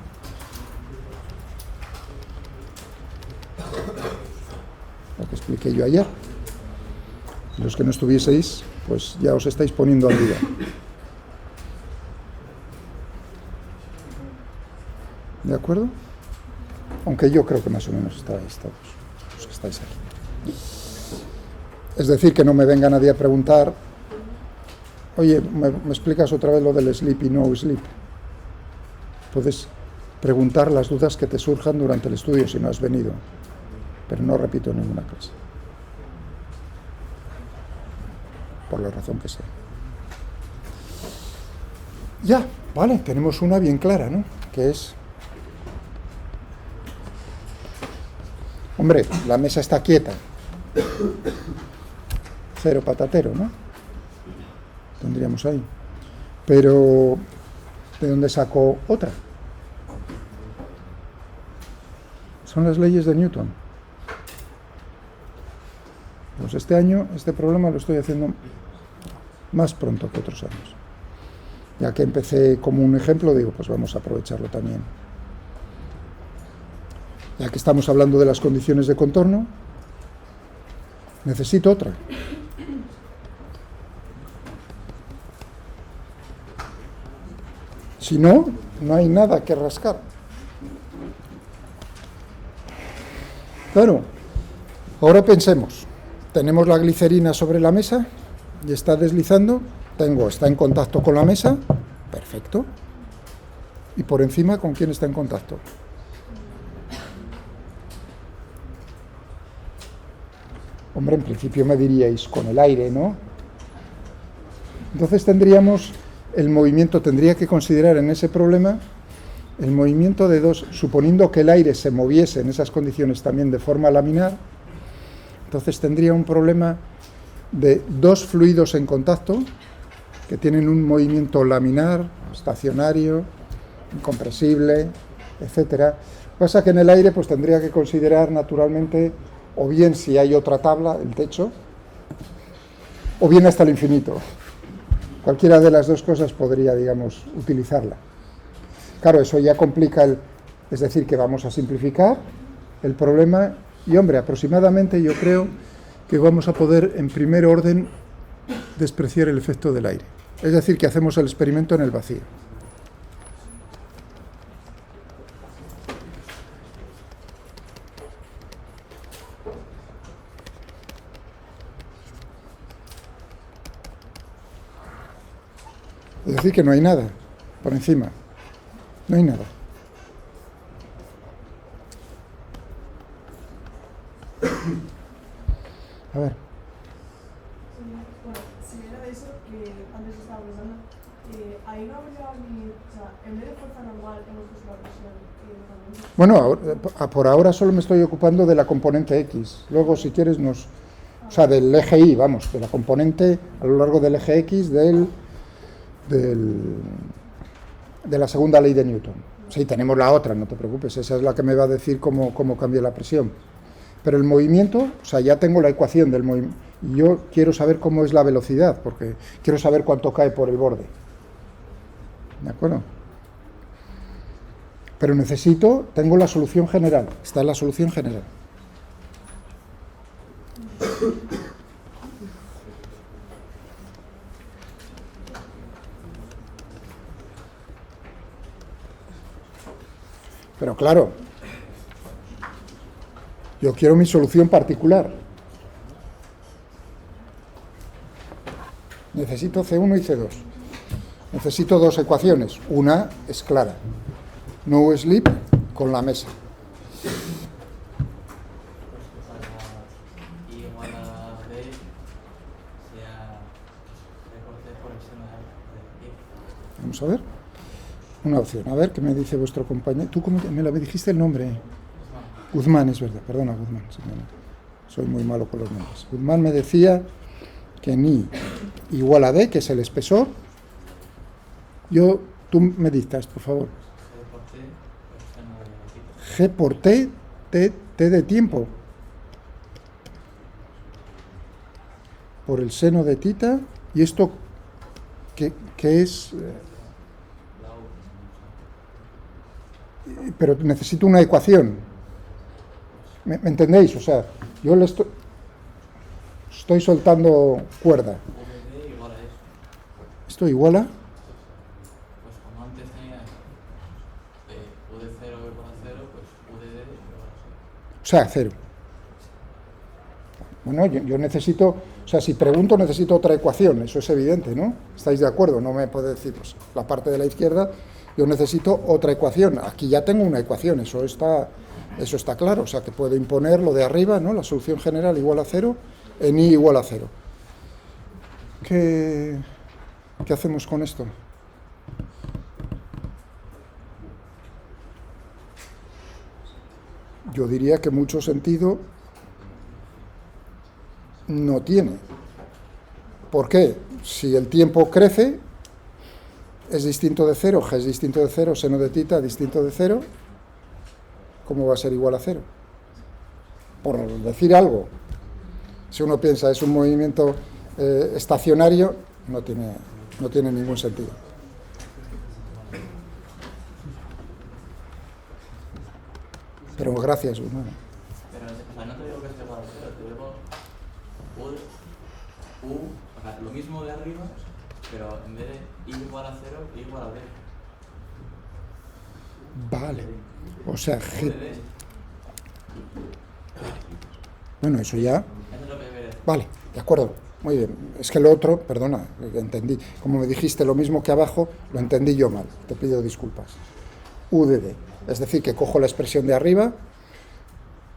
Lo que expliqué yo ayer. Los que no estuvieseis, pues ya os estáis poniendo al día. ¿De acuerdo? Aunque yo creo que más o menos estáis todos los que estáis aquí. Es decir, que no me venga nadie a preguntar, oye, ¿me explicas otra vez lo del sleep y no sleep? Puedes preguntar las dudas que te surjan durante el estudio si no has venido, pero no repito ninguna clase, por la razón que sea. Ya, vale, tenemos una bien clara, ¿no? Que es... Hombre, la mesa está quieta. Cero patatero, ¿no? Tendríamos ahí. Pero, ¿de dónde saco otra? Son las leyes de Newton. Pues este año, este problema lo estoy haciendo más pronto que otros años. Ya que empecé como un ejemplo, digo, pues vamos a aprovecharlo también. Ya que estamos hablando de las condiciones de contorno, necesito otra. Si no, no hay nada que rascar. Claro, ahora pensemos. Tenemos la glicerina sobre la mesa y está deslizando. Está en contacto con la mesa. Perfecto. Y por encima, ¿con quién está en contacto? Hombre, en principio me diríais con el aire, ¿no? Entonces tendríamos el movimiento, tendría que considerar en ese problema el movimiento de dos, suponiendo que el aire se moviese en esas condiciones también de forma laminar, entonces tendría un problema de dos fluidos en contacto que tienen un movimiento laminar, estacionario, incompresible, etcétera. Pasa que en el aire pues tendría que considerar naturalmente o bien si hay otra tabla, el techo, o bien hasta el infinito. Cualquiera de las dos cosas podría, digamos, utilizarla. Claro, eso ya complica es decir, que vamos a simplificar el problema y, hombre, aproximadamente yo creo que vamos a poder, en primer orden, despreciar el efecto del aire. Es decir, que hacemos el experimento en el vacío. Es decir, que no hay nada por encima. No hay nada. A ver. Bueno, si era eso que antes estaba pensando, ahí no habría o sea, en vez de fuerza normal hemos puesto la presión también. Bueno, por ahora solo me estoy ocupando de la componente X. Luego, si quieres, o sea, del eje Y, vamos, de la componente a lo largo del eje X de la segunda ley de Newton. Sí, tenemos la otra, no te preocupes, esa es la que me va a decir cómo cambia la presión. Pero el movimiento, o sea, ya tengo la ecuación del movimiento. Y yo quiero saber cómo es la velocidad, porque quiero saber cuánto cae por el borde. ¿De acuerdo? Pero tengo la solución general. Está en la solución general. Pero claro, yo quiero mi solución particular. Necesito C1 y C2. Necesito dos ecuaciones. Una es clara. No slip con la mesa. Y igual a D sea recorte por el seno de I. Vamos a ver. Una opción. A ver qué me dice vuestro compañero. ¿Tú cómo me dijiste el nombre? Guzmán, es verdad. Perdona, Guzmán. Soy muy malo con los nombres. Guzmán me decía que ni igual a D, que es el espesor. Tú me dictas, por favor. G por T, T de tiempo. Por el seno de tita. ¿Y esto qué es? Pero necesito una ecuación. ¿Me entendéis? O sea, yo le estoy soltando cuerda. VD igual a eso. ¿Esto igual a? Pues como antes tenías UD0 igual a 0, pues UDD igual a 0. O sea, 0. Bueno, yo necesito, o sea, si pregunto necesito otra ecuación, eso es evidente, ¿no? ¿Estáis de acuerdo? No me puede decir, pues, la parte de la izquierda, yo necesito otra ecuación. Aquí ya tengo una ecuación, eso está claro, o sea, que puedo imponer lo de arriba, ¿no? La solución general igual a 0, en I igual a 0. ¿Qué hacemos con esto? Yo diría que mucho sentido no tiene. ¿Por qué? Si el tiempo crece, es distinto de 0, G es distinto de 0, seno de tita distinto de 0, ¿cómo va a ser igual a 0? Por decir algo, si uno piensa es un movimiento estacionario, no tiene ningún sentido. Pero gracias, Guzmán. Pero o sea, no te digo que esté igual a 0, te digo o sea, lo mismo de arriba, pero en vez de I igual a 0, I igual a D. Vale. O sea, G. UDD. Bueno, eso ya. Eso es lo que debe decir. Vale, de acuerdo. Muy bien. Es que lo otro, perdona, entendí. Como me dijiste lo mismo que abajo, lo entendí yo mal. Te pido disculpas. U de D. Es decir, que cojo la expresión de arriba.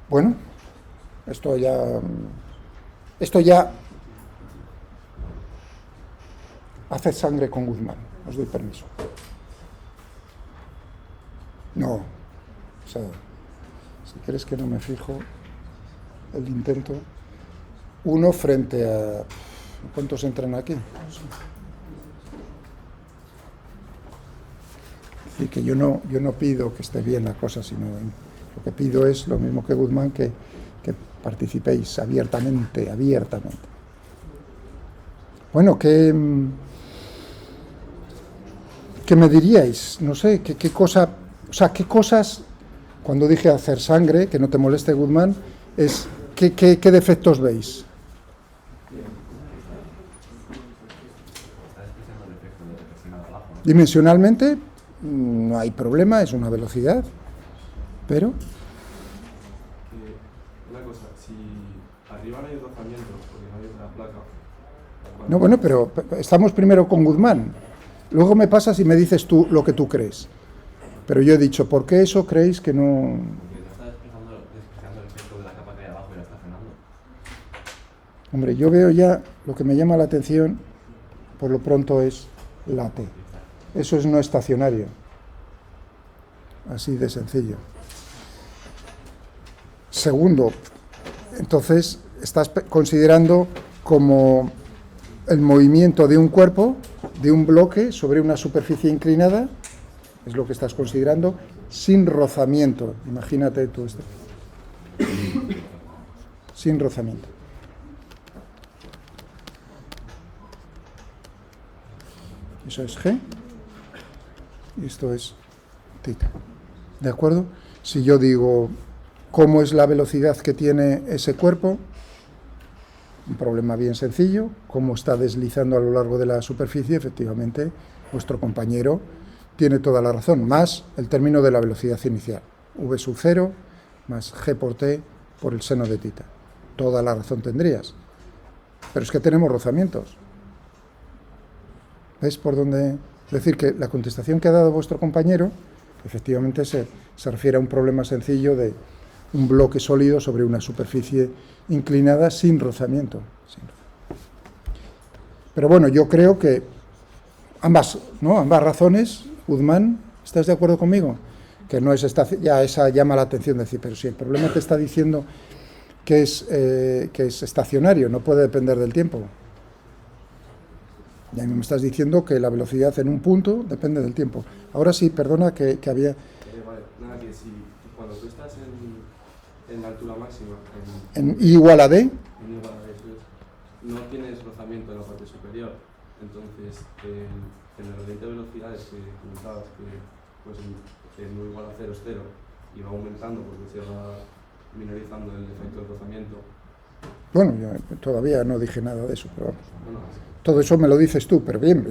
Bueno, esto ya hace sangre con Guzmán, os doy permiso. No, o sea, si quieres que no me fijo, el intento, 1 frente a... ¿Cuántos entran aquí? Es decir, que yo no pido que esté bien la cosa, sino lo que pido es lo mismo que Guzmán, que participéis abiertamente. Bueno, ¿qué me diríais? No sé, ¿qué cosas, cuando dije hacer sangre, que no te moleste Guzmán, es ¿qué defectos veis? Dimensionalmente no hay problema, es una velocidad, pero... Una cosa, si arriba no hay rozamiento, porque no hay una placa... No, bueno, pero estamos primero con Guzmán. Luego me pasas y me dices tú lo que tú crees. Pero yo he dicho, ¿por qué eso creéis que no...? Porque no está despreciando el efecto de la capa que hay abajo y la está frenando. Hombre, yo veo ya, lo que me llama la atención, por lo pronto, es la T. Eso es no estacionario. Así de sencillo. Segundo, entonces estás considerando como el movimiento de un cuerpo, de un bloque sobre una superficie inclinada, es lo que estás considerando, sin rozamiento. Imagínate tú esto. Sin rozamiento. Eso es G. Y esto es θ. ¿De acuerdo? Si yo digo cómo es la velocidad que tiene ese cuerpo, un problema bien sencillo, cómo está deslizando a lo largo de la superficie, efectivamente, vuestro compañero tiene toda la razón, más el término de la velocidad inicial, v sub 0 más g por t por el seno de θ. Toda la razón tendrías. Pero es que tenemos rozamientos. ¿Ves por dónde? Es decir, que la contestación que ha dado vuestro compañero, efectivamente se refiere a un problema sencillo de un bloque sólido sobre una superficie inclinada sin rozamiento. Pero bueno, yo creo que ambas razones, Guzmán, ¿estás de acuerdo conmigo? Que no es ya esa llama la atención de decir, pero si el problema te está diciendo que es estacionario, no puede depender del tiempo. Y a mí me estás diciendo que la velocidad en un punto depende del tiempo. Ahora sí, perdona que había... Vale, nada, que si cuando tú estás en la altura máxima, En I igual a D, en igual a eso, no tienes rozamiento en la parte superior. Entonces, en el gradiente de velocidades que comentabas, que pues en U igual a 0 es 0 y va aumentando porque se va minorizando el efecto del rozamiento. bueno, yo todavía no dije nada de eso, pero vamos. Bueno, Todo eso me lo dices tú, pero bien,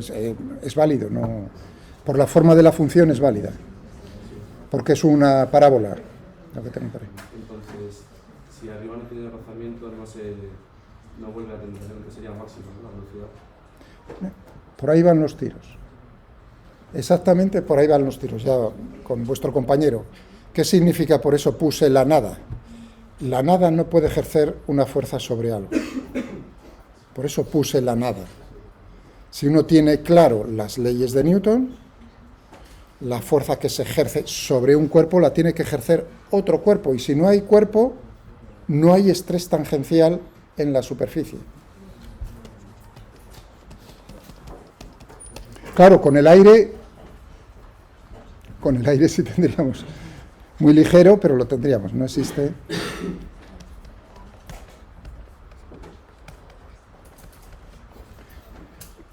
es válido, no, por la forma de la función es válida, porque es una parábola, lo que tengo por ahí. entonces, si arriba no tiene rozamiento, no vuelve a tener, que sería máximo, ¿no? La velocidad. Por ahí van los tiros. Exactamente por ahí van los tiros, ya con vuestro compañero. ¿Qué significa? Por eso puse la nada. La nada no puede ejercer una fuerza sobre algo. Por eso puse la nada. Si uno tiene claro las leyes de Newton, la fuerza que se ejerce sobre un cuerpo la tiene que ejercer otro cuerpo. Y si no hay cuerpo, no hay estrés tangencial en la superficie. Claro, con el aire sí tendríamos, muy ligero, pero lo tendríamos, no existe.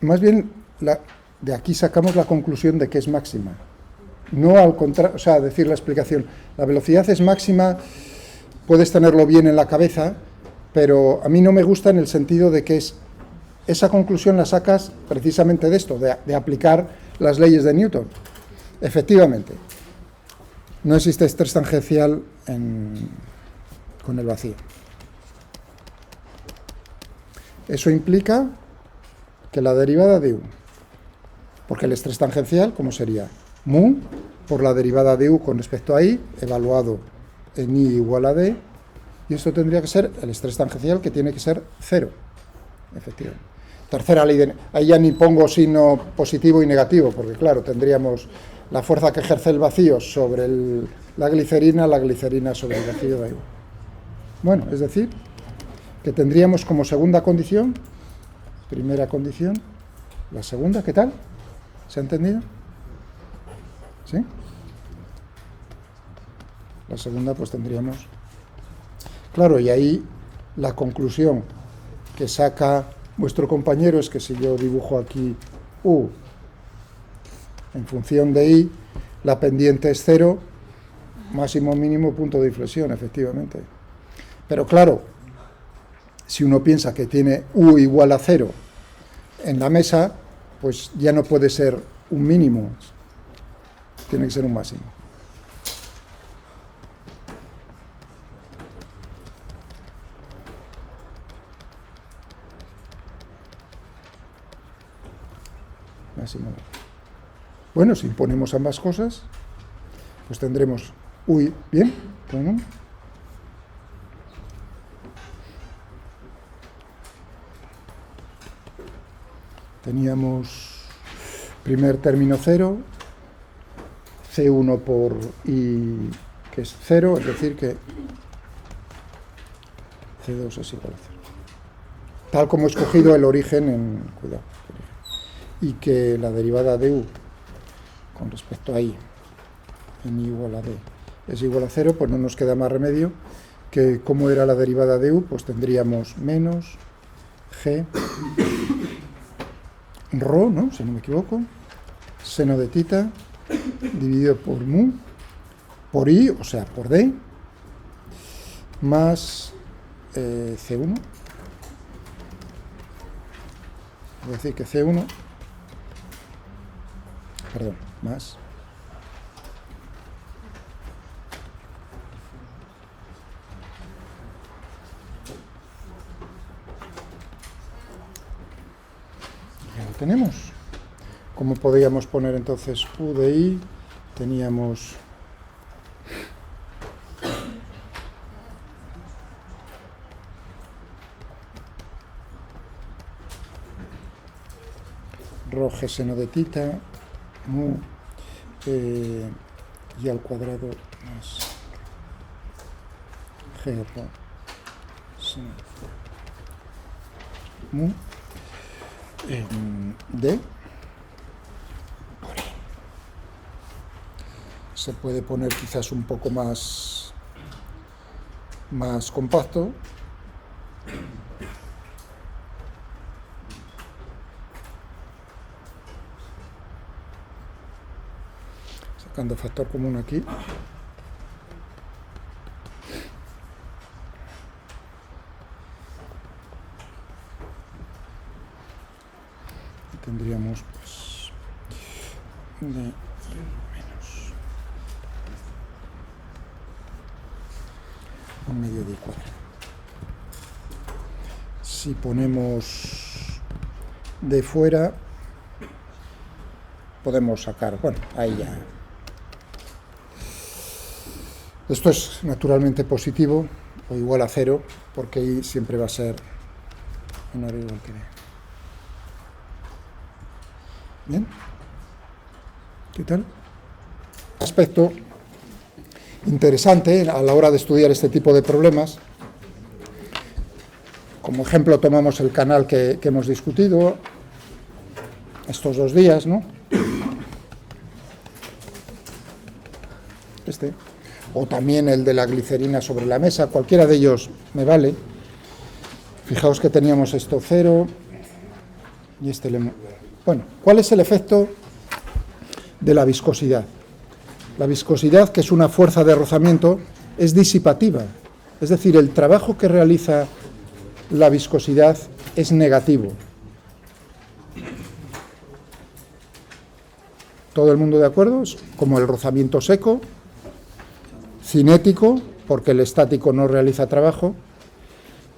Más bien, de aquí sacamos la conclusión de que es máxima. No al contrario, o sea, decir la explicación, la velocidad es máxima, puedes tenerlo bien en la cabeza, pero a mí no me gusta en el sentido de que esa conclusión la sacas precisamente de esto, de aplicar las leyes de Newton. Efectivamente, no existe estrés tangencial con el vacío. Eso implica que la derivada de U, porque el estrés tangencial, ¿cómo sería? Mu por la derivada de u con respecto a i, evaluado en i igual a d, y esto tendría que ser el estrés tangencial, que tiene que ser 0, efectivamente. Tercera ley, ahí ya ni pongo signo positivo y negativo, porque claro, tendríamos la fuerza que ejerce el vacío sobre la glicerina sobre el vacío da igual. Bueno, es decir, que tendríamos como segunda condición, primera condición, la segunda, ¿qué tal? ¿Se ha entendido? ¿Sí? La segunda pues tendríamos... Claro, y ahí la conclusión que saca vuestro compañero es que si yo dibujo aquí u en función de i, la pendiente es 0, máximo mínimo punto de inflexión, efectivamente. Pero claro, si uno piensa que tiene u igual a 0 en la mesa, pues ya no puede ser un mínimo, tiene que ser un máximo. Máximo. Bueno, si imponemos ambas cosas, pues tendremos uy, ¿bien? Bueno. Teníamos primer término 0, C1 por I, que es 0, es decir que C2 es igual a 0. Tal como he escogido el origen en... Cuidado. Y que la derivada de u con respecto a i en i igual a d es igual a 0, pues no nos queda más remedio que como era la derivada de u, pues tendríamos menos g rho, ¿no? Si no me equivoco, seno de tita dividido por mu, por i, o sea, por d, más c1, es decir, que c1, perdón, más ya lo tenemos. ¿Cómo podríamos poner entonces u de i? Teníamos rho g seno de tita mu y al cuadrado más g rho seno mu d por i. Se puede poner quizás un poco más compacto, sacando factor común aquí. Tendríamos pues de menos un medio de cuadrado. Si ponemos de fuera, podemos sacar, bueno, ahí ya. Esto es naturalmente positivo o igual a 0, porque i siempre va a ser menor o igual que d. Bien, ¿qué tal? Aspecto interesante a la hora de estudiar este tipo de problemas. Como ejemplo tomamos el canal que hemos discutido estos 2 días, ¿no? O también el de la glicerina sobre la mesa, cualquiera de ellos me vale. Fijaos que teníamos esto 0 y este le... Bueno, ¿cuál es el efecto de la viscosidad? La viscosidad, que es una fuerza de rozamiento, es disipativa. Es decir, el trabajo que realiza la viscosidad es negativo. ¿Todo el mundo de acuerdo? Es como el rozamiento seco, cinético, porque el estático no realiza trabajo.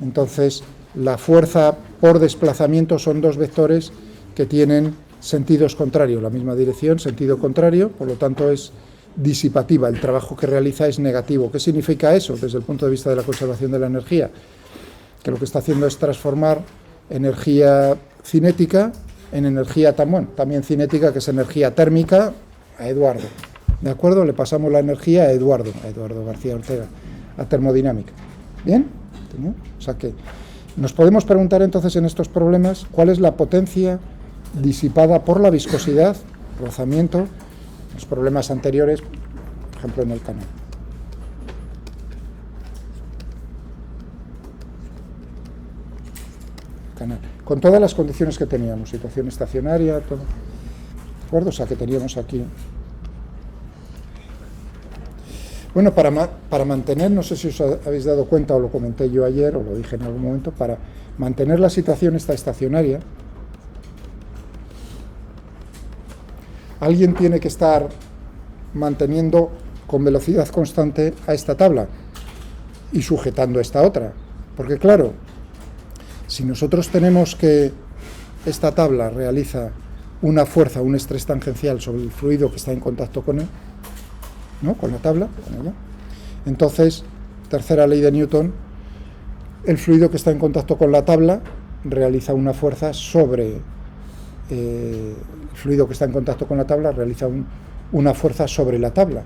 Entonces, la fuerza por desplazamiento son 2 vectores que tienen sentidos contrarios, la misma dirección, sentido contrario, por lo tanto es disipativa, el trabajo que realiza es negativo. ¿Qué significa eso desde el punto de vista de la conservación de la energía? Que lo que está haciendo es transformar energía cinética en energía también cinética, que es energía térmica, a Eduardo. ¿De acuerdo? Le pasamos la energía a Eduardo García Ortega, a termodinámica. ¿Bien? ¿No? O sea que nos podemos preguntar entonces en estos problemas cuál es la potencia disipada por la viscosidad, rozamiento, los problemas anteriores, por ejemplo en el canal. Con todas las condiciones que teníamos, situación estacionaria, todo. ¿De acuerdo? O sea que teníamos aquí. Bueno, para mantener, no sé si os habéis dado cuenta o lo comenté yo ayer o lo dije en algún momento, para mantener la situación esta estacionaria, alguien tiene que estar manteniendo con velocidad constante a esta tabla y sujetando esta otra. Porque claro, si nosotros tenemos que esta tabla realiza una fuerza, un estrés tangencial sobre el fluido que está en contacto con él, ¿no? Con la tabla, con ella. Entonces, tercera ley de Newton, el fluido que está en contacto con la tabla realiza una fuerza sobre el fluido que está en contacto con la tabla realiza una fuerza sobre la tabla.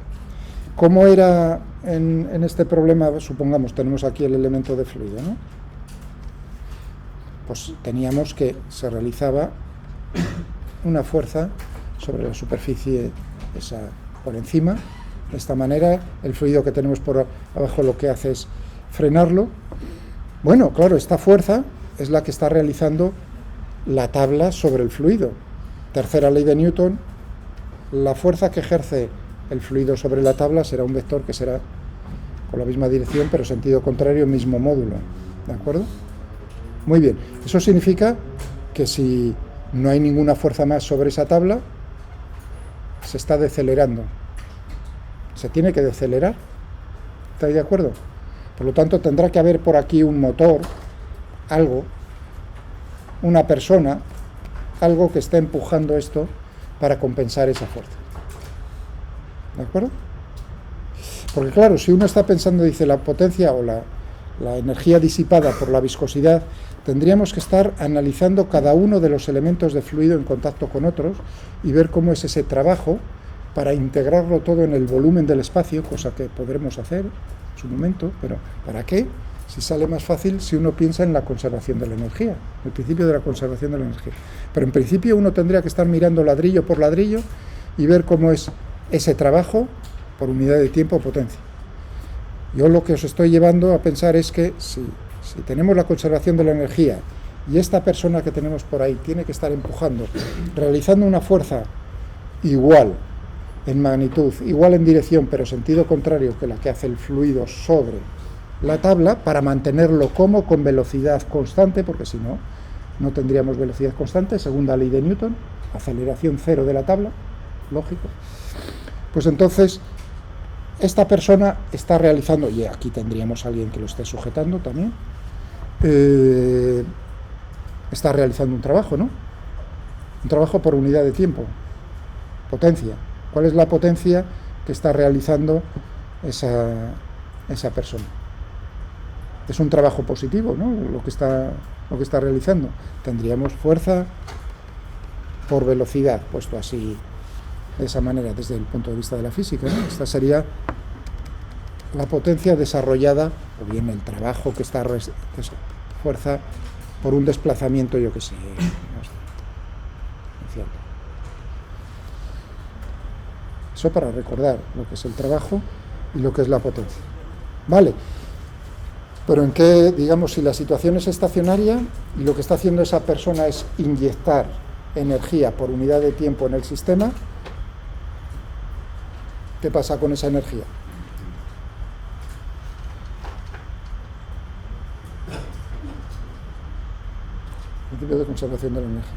¿Cómo era en este problema? Supongamos, tenemos aquí el elemento de fluido, ¿no? Pues teníamos que se realizaba una fuerza sobre la superficie esa por encima. De esta manera, el fluido que tenemos por abajo lo que hace es frenarlo. Bueno, claro, esta fuerza es la que está realizando la tabla sobre el fluido. Tercera ley de Newton, la fuerza que ejerce el fluido sobre la tabla será un vector que será con la misma dirección, pero sentido contrario, mismo módulo. ¿De acuerdo? Muy bien. Eso significa que si no hay ninguna fuerza más sobre esa tabla, se está decelerando. Se tiene que decelerar. ¿Estáis de acuerdo? Por lo tanto, tendrá que haber por aquí un motor, algo, una persona, algo que esté empujando esto para compensar esa fuerza. ¿De acuerdo? Porque claro, si uno está pensando, dice, la potencia o la energía disipada por la viscosidad, tendríamos que estar analizando cada uno de los elementos de fluido en contacto con otros y ver cómo es ese trabajo para integrarlo todo en el volumen del espacio, cosa que podremos hacer en su momento, pero ¿para qué? Si sale más fácil si uno piensa en la conservación de la energía, el principio de la conservación de la energía. Pero en principio uno tendría que estar mirando ladrillo por ladrillo y ver cómo es ese trabajo por unidad de tiempo o potencia. Yo lo que os estoy llevando a pensar es que si tenemos la conservación de la energía y esta persona que tenemos por ahí tiene que estar empujando, realizando una fuerza igual en magnitud, igual en dirección, pero sentido contrario que la que hace el fluido sobre la tabla, para mantenerlo como con velocidad constante, porque si no, no tendríamos velocidad constante, segunda ley de Newton, aceleración cero de la tabla, lógico. Pues entonces, esta persona está realizando, y aquí tendríamos a alguien que lo esté sujetando también, está realizando un trabajo, ¿no? Un trabajo por unidad de tiempo, potencia. ¿Cuál es la potencia que está realizando esa persona? Es un trabajo positivo, ¿no? Lo que está realizando. Tendríamos fuerza por velocidad, puesto así, de esa manera, desde el punto de vista de la física, ¿no? Esta sería la potencia desarrollada, o bien el trabajo que está fuerza por un desplazamiento, yo que sé, eso para recordar lo que es el trabajo y lo que es la potencia. Vale, pero en qué, digamos, si la situación es estacionaria y lo que está haciendo esa persona es inyectar energía por unidad de tiempo en el sistema, ¿qué pasa con esa energía? Principio de conservación de la energía.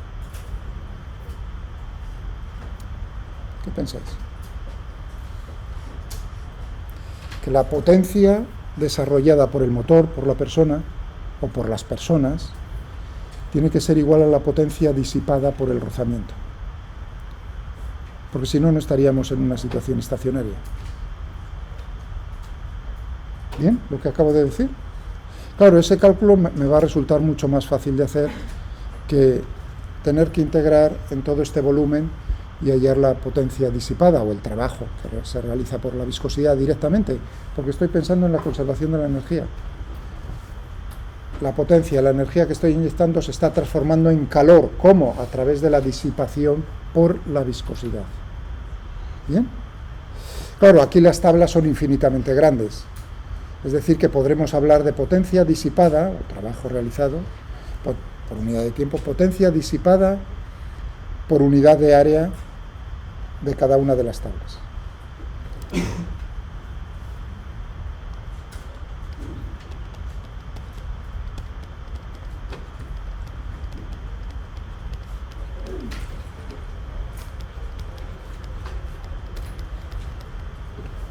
¿Qué pensáis? Que la potencia desarrollada por el motor, por la persona o por las personas, tiene que ser igual a la potencia disipada por el rozamiento. porque si no, no estaríamos en una situación estacionaria. ¿Bien? Lo que acabo de decir. Claro, ese cálculo me va a resultar mucho más fácil de hacer que tener que integrar en todo este volumen y hallar la potencia disipada o el trabajo que se realiza por la viscosidad directamente, porque estoy pensando en la conservación de la energía. La potencia, la energía que estoy inyectando se está transformando en calor. ¿Cómo? A través de la disipación por la viscosidad. ¿Bien? Claro, aquí las tablas son infinitamente grandes. Es decir, que podremos hablar de potencia disipada, o trabajo realizado, por unidad de tiempo, potencia disipada por unidad de área de cada una de las tablas.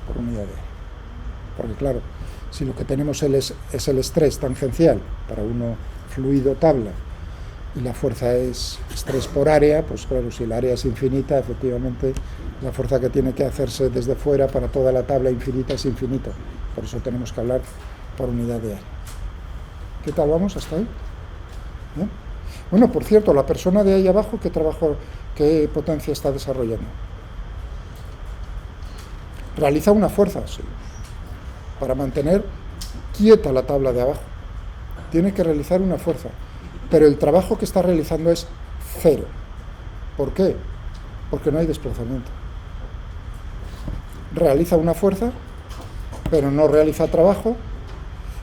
Por unidad de área. Porque claro, si lo que tenemos es el estrés tangencial para uno fluido tabla y la fuerza es estrés por área, pues claro, si el área es infinita, efectivamente la fuerza que tiene que hacerse desde fuera para toda la tabla infinita es infinita. Por eso tenemos que hablar por unidad de área. ¿Qué tal vamos hasta ahí? ¿Bien? Bueno, por cierto, la persona de ahí abajo, ¿qué potencia está desarrollando? Realiza una fuerza, sí, para mantener quieta la tabla de abajo. Tiene que realizar una fuerza, pero el trabajo que está realizando es cero. ¿Por qué? Porque no hay desplazamiento. Realiza una fuerza, pero no realiza trabajo,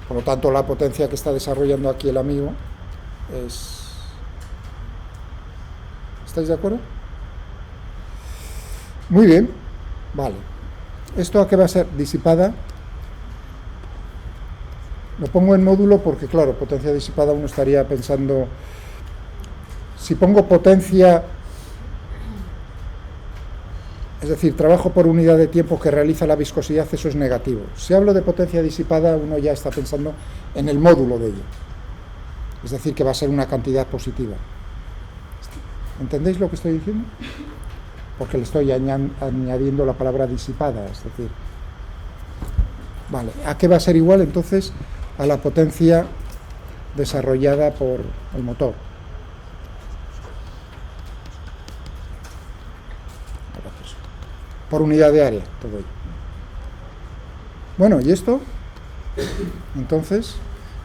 por lo tanto la potencia que está desarrollando aquí el amigo es... ¿Estáis de acuerdo? Muy bien, vale. ¿Esto a qué va a ser? Disipada. Lo pongo en módulo porque, claro, potencia disipada uno estaría pensando, si pongo potencia, es decir, trabajo por unidad de tiempo que realiza la viscosidad, eso es negativo. Si hablo de potencia disipada, uno ya está pensando en el módulo de ello. Es decir, que va a ser una cantidad positiva. ¿Entendéis lo que estoy diciendo? Porque le estoy añadiendo la palabra disipada, es decir, vale, ¿a qué va a ser igual entonces? A la potencia desarrollada por el motor. Por unidad de área, todo ello. Bueno, ¿y esto? Entonces,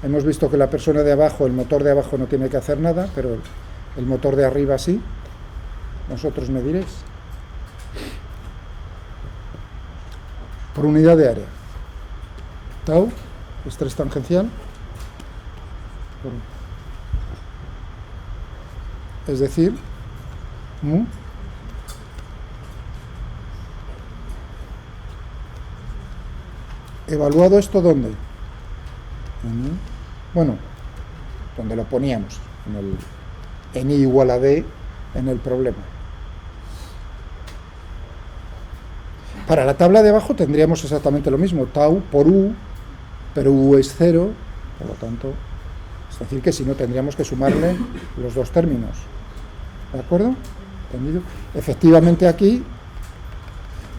hemos visto que la persona de abajo, el motor de abajo no tiene que hacer nada, pero el motor de arriba sí. Vosotros me diréis. Por unidad de área. Tau, estrés tangencial. Es decir, mu. ¿Evaluado esto dónde? Bueno, donde lo poníamos, en I igual a D, en el problema. Para la tabla de abajo tendríamos exactamente lo mismo, tau por U, pero U es 0, por lo tanto, es decir que si no tendríamos que sumarle los dos términos. ¿De acuerdo? ¿Entendido? Efectivamente aquí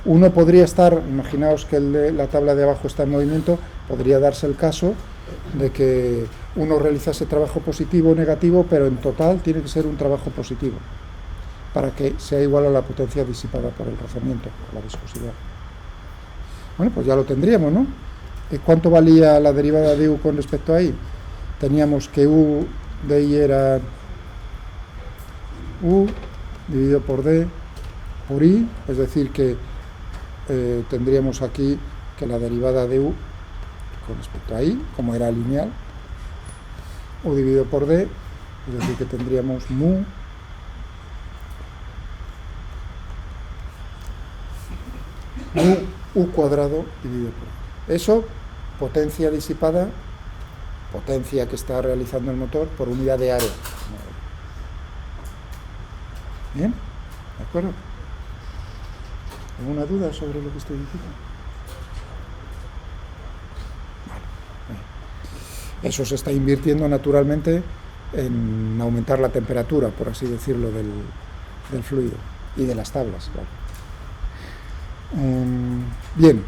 uno podría estar, imaginaos que la tabla de abajo está en movimiento, podría darse el caso de que uno realizase trabajo positivo o negativo, pero en total tiene que ser un trabajo positivo, para que sea igual a la potencia disipada por el rozamiento, por la viscosidad. Bueno, pues ya lo tendríamos, ¿no? ¿Cuánto valía la derivada de U con respecto a I? Teníamos que U de I era U dividido por D por I, es decir que tendríamos aquí que la derivada de U con respecto a I, como era lineal, U dividido por D, es decir que tendríamos mu U cuadrado dividido por I. Eso, potencia disipada, potencia que está realizando el motor por unidad de área. ¿Bien? ¿De acuerdo? ¿Alguna duda sobre lo que estoy diciendo? Vale. Eso se está invirtiendo naturalmente en aumentar la temperatura, por así decirlo, del fluido y de las tablas, claro. Bien,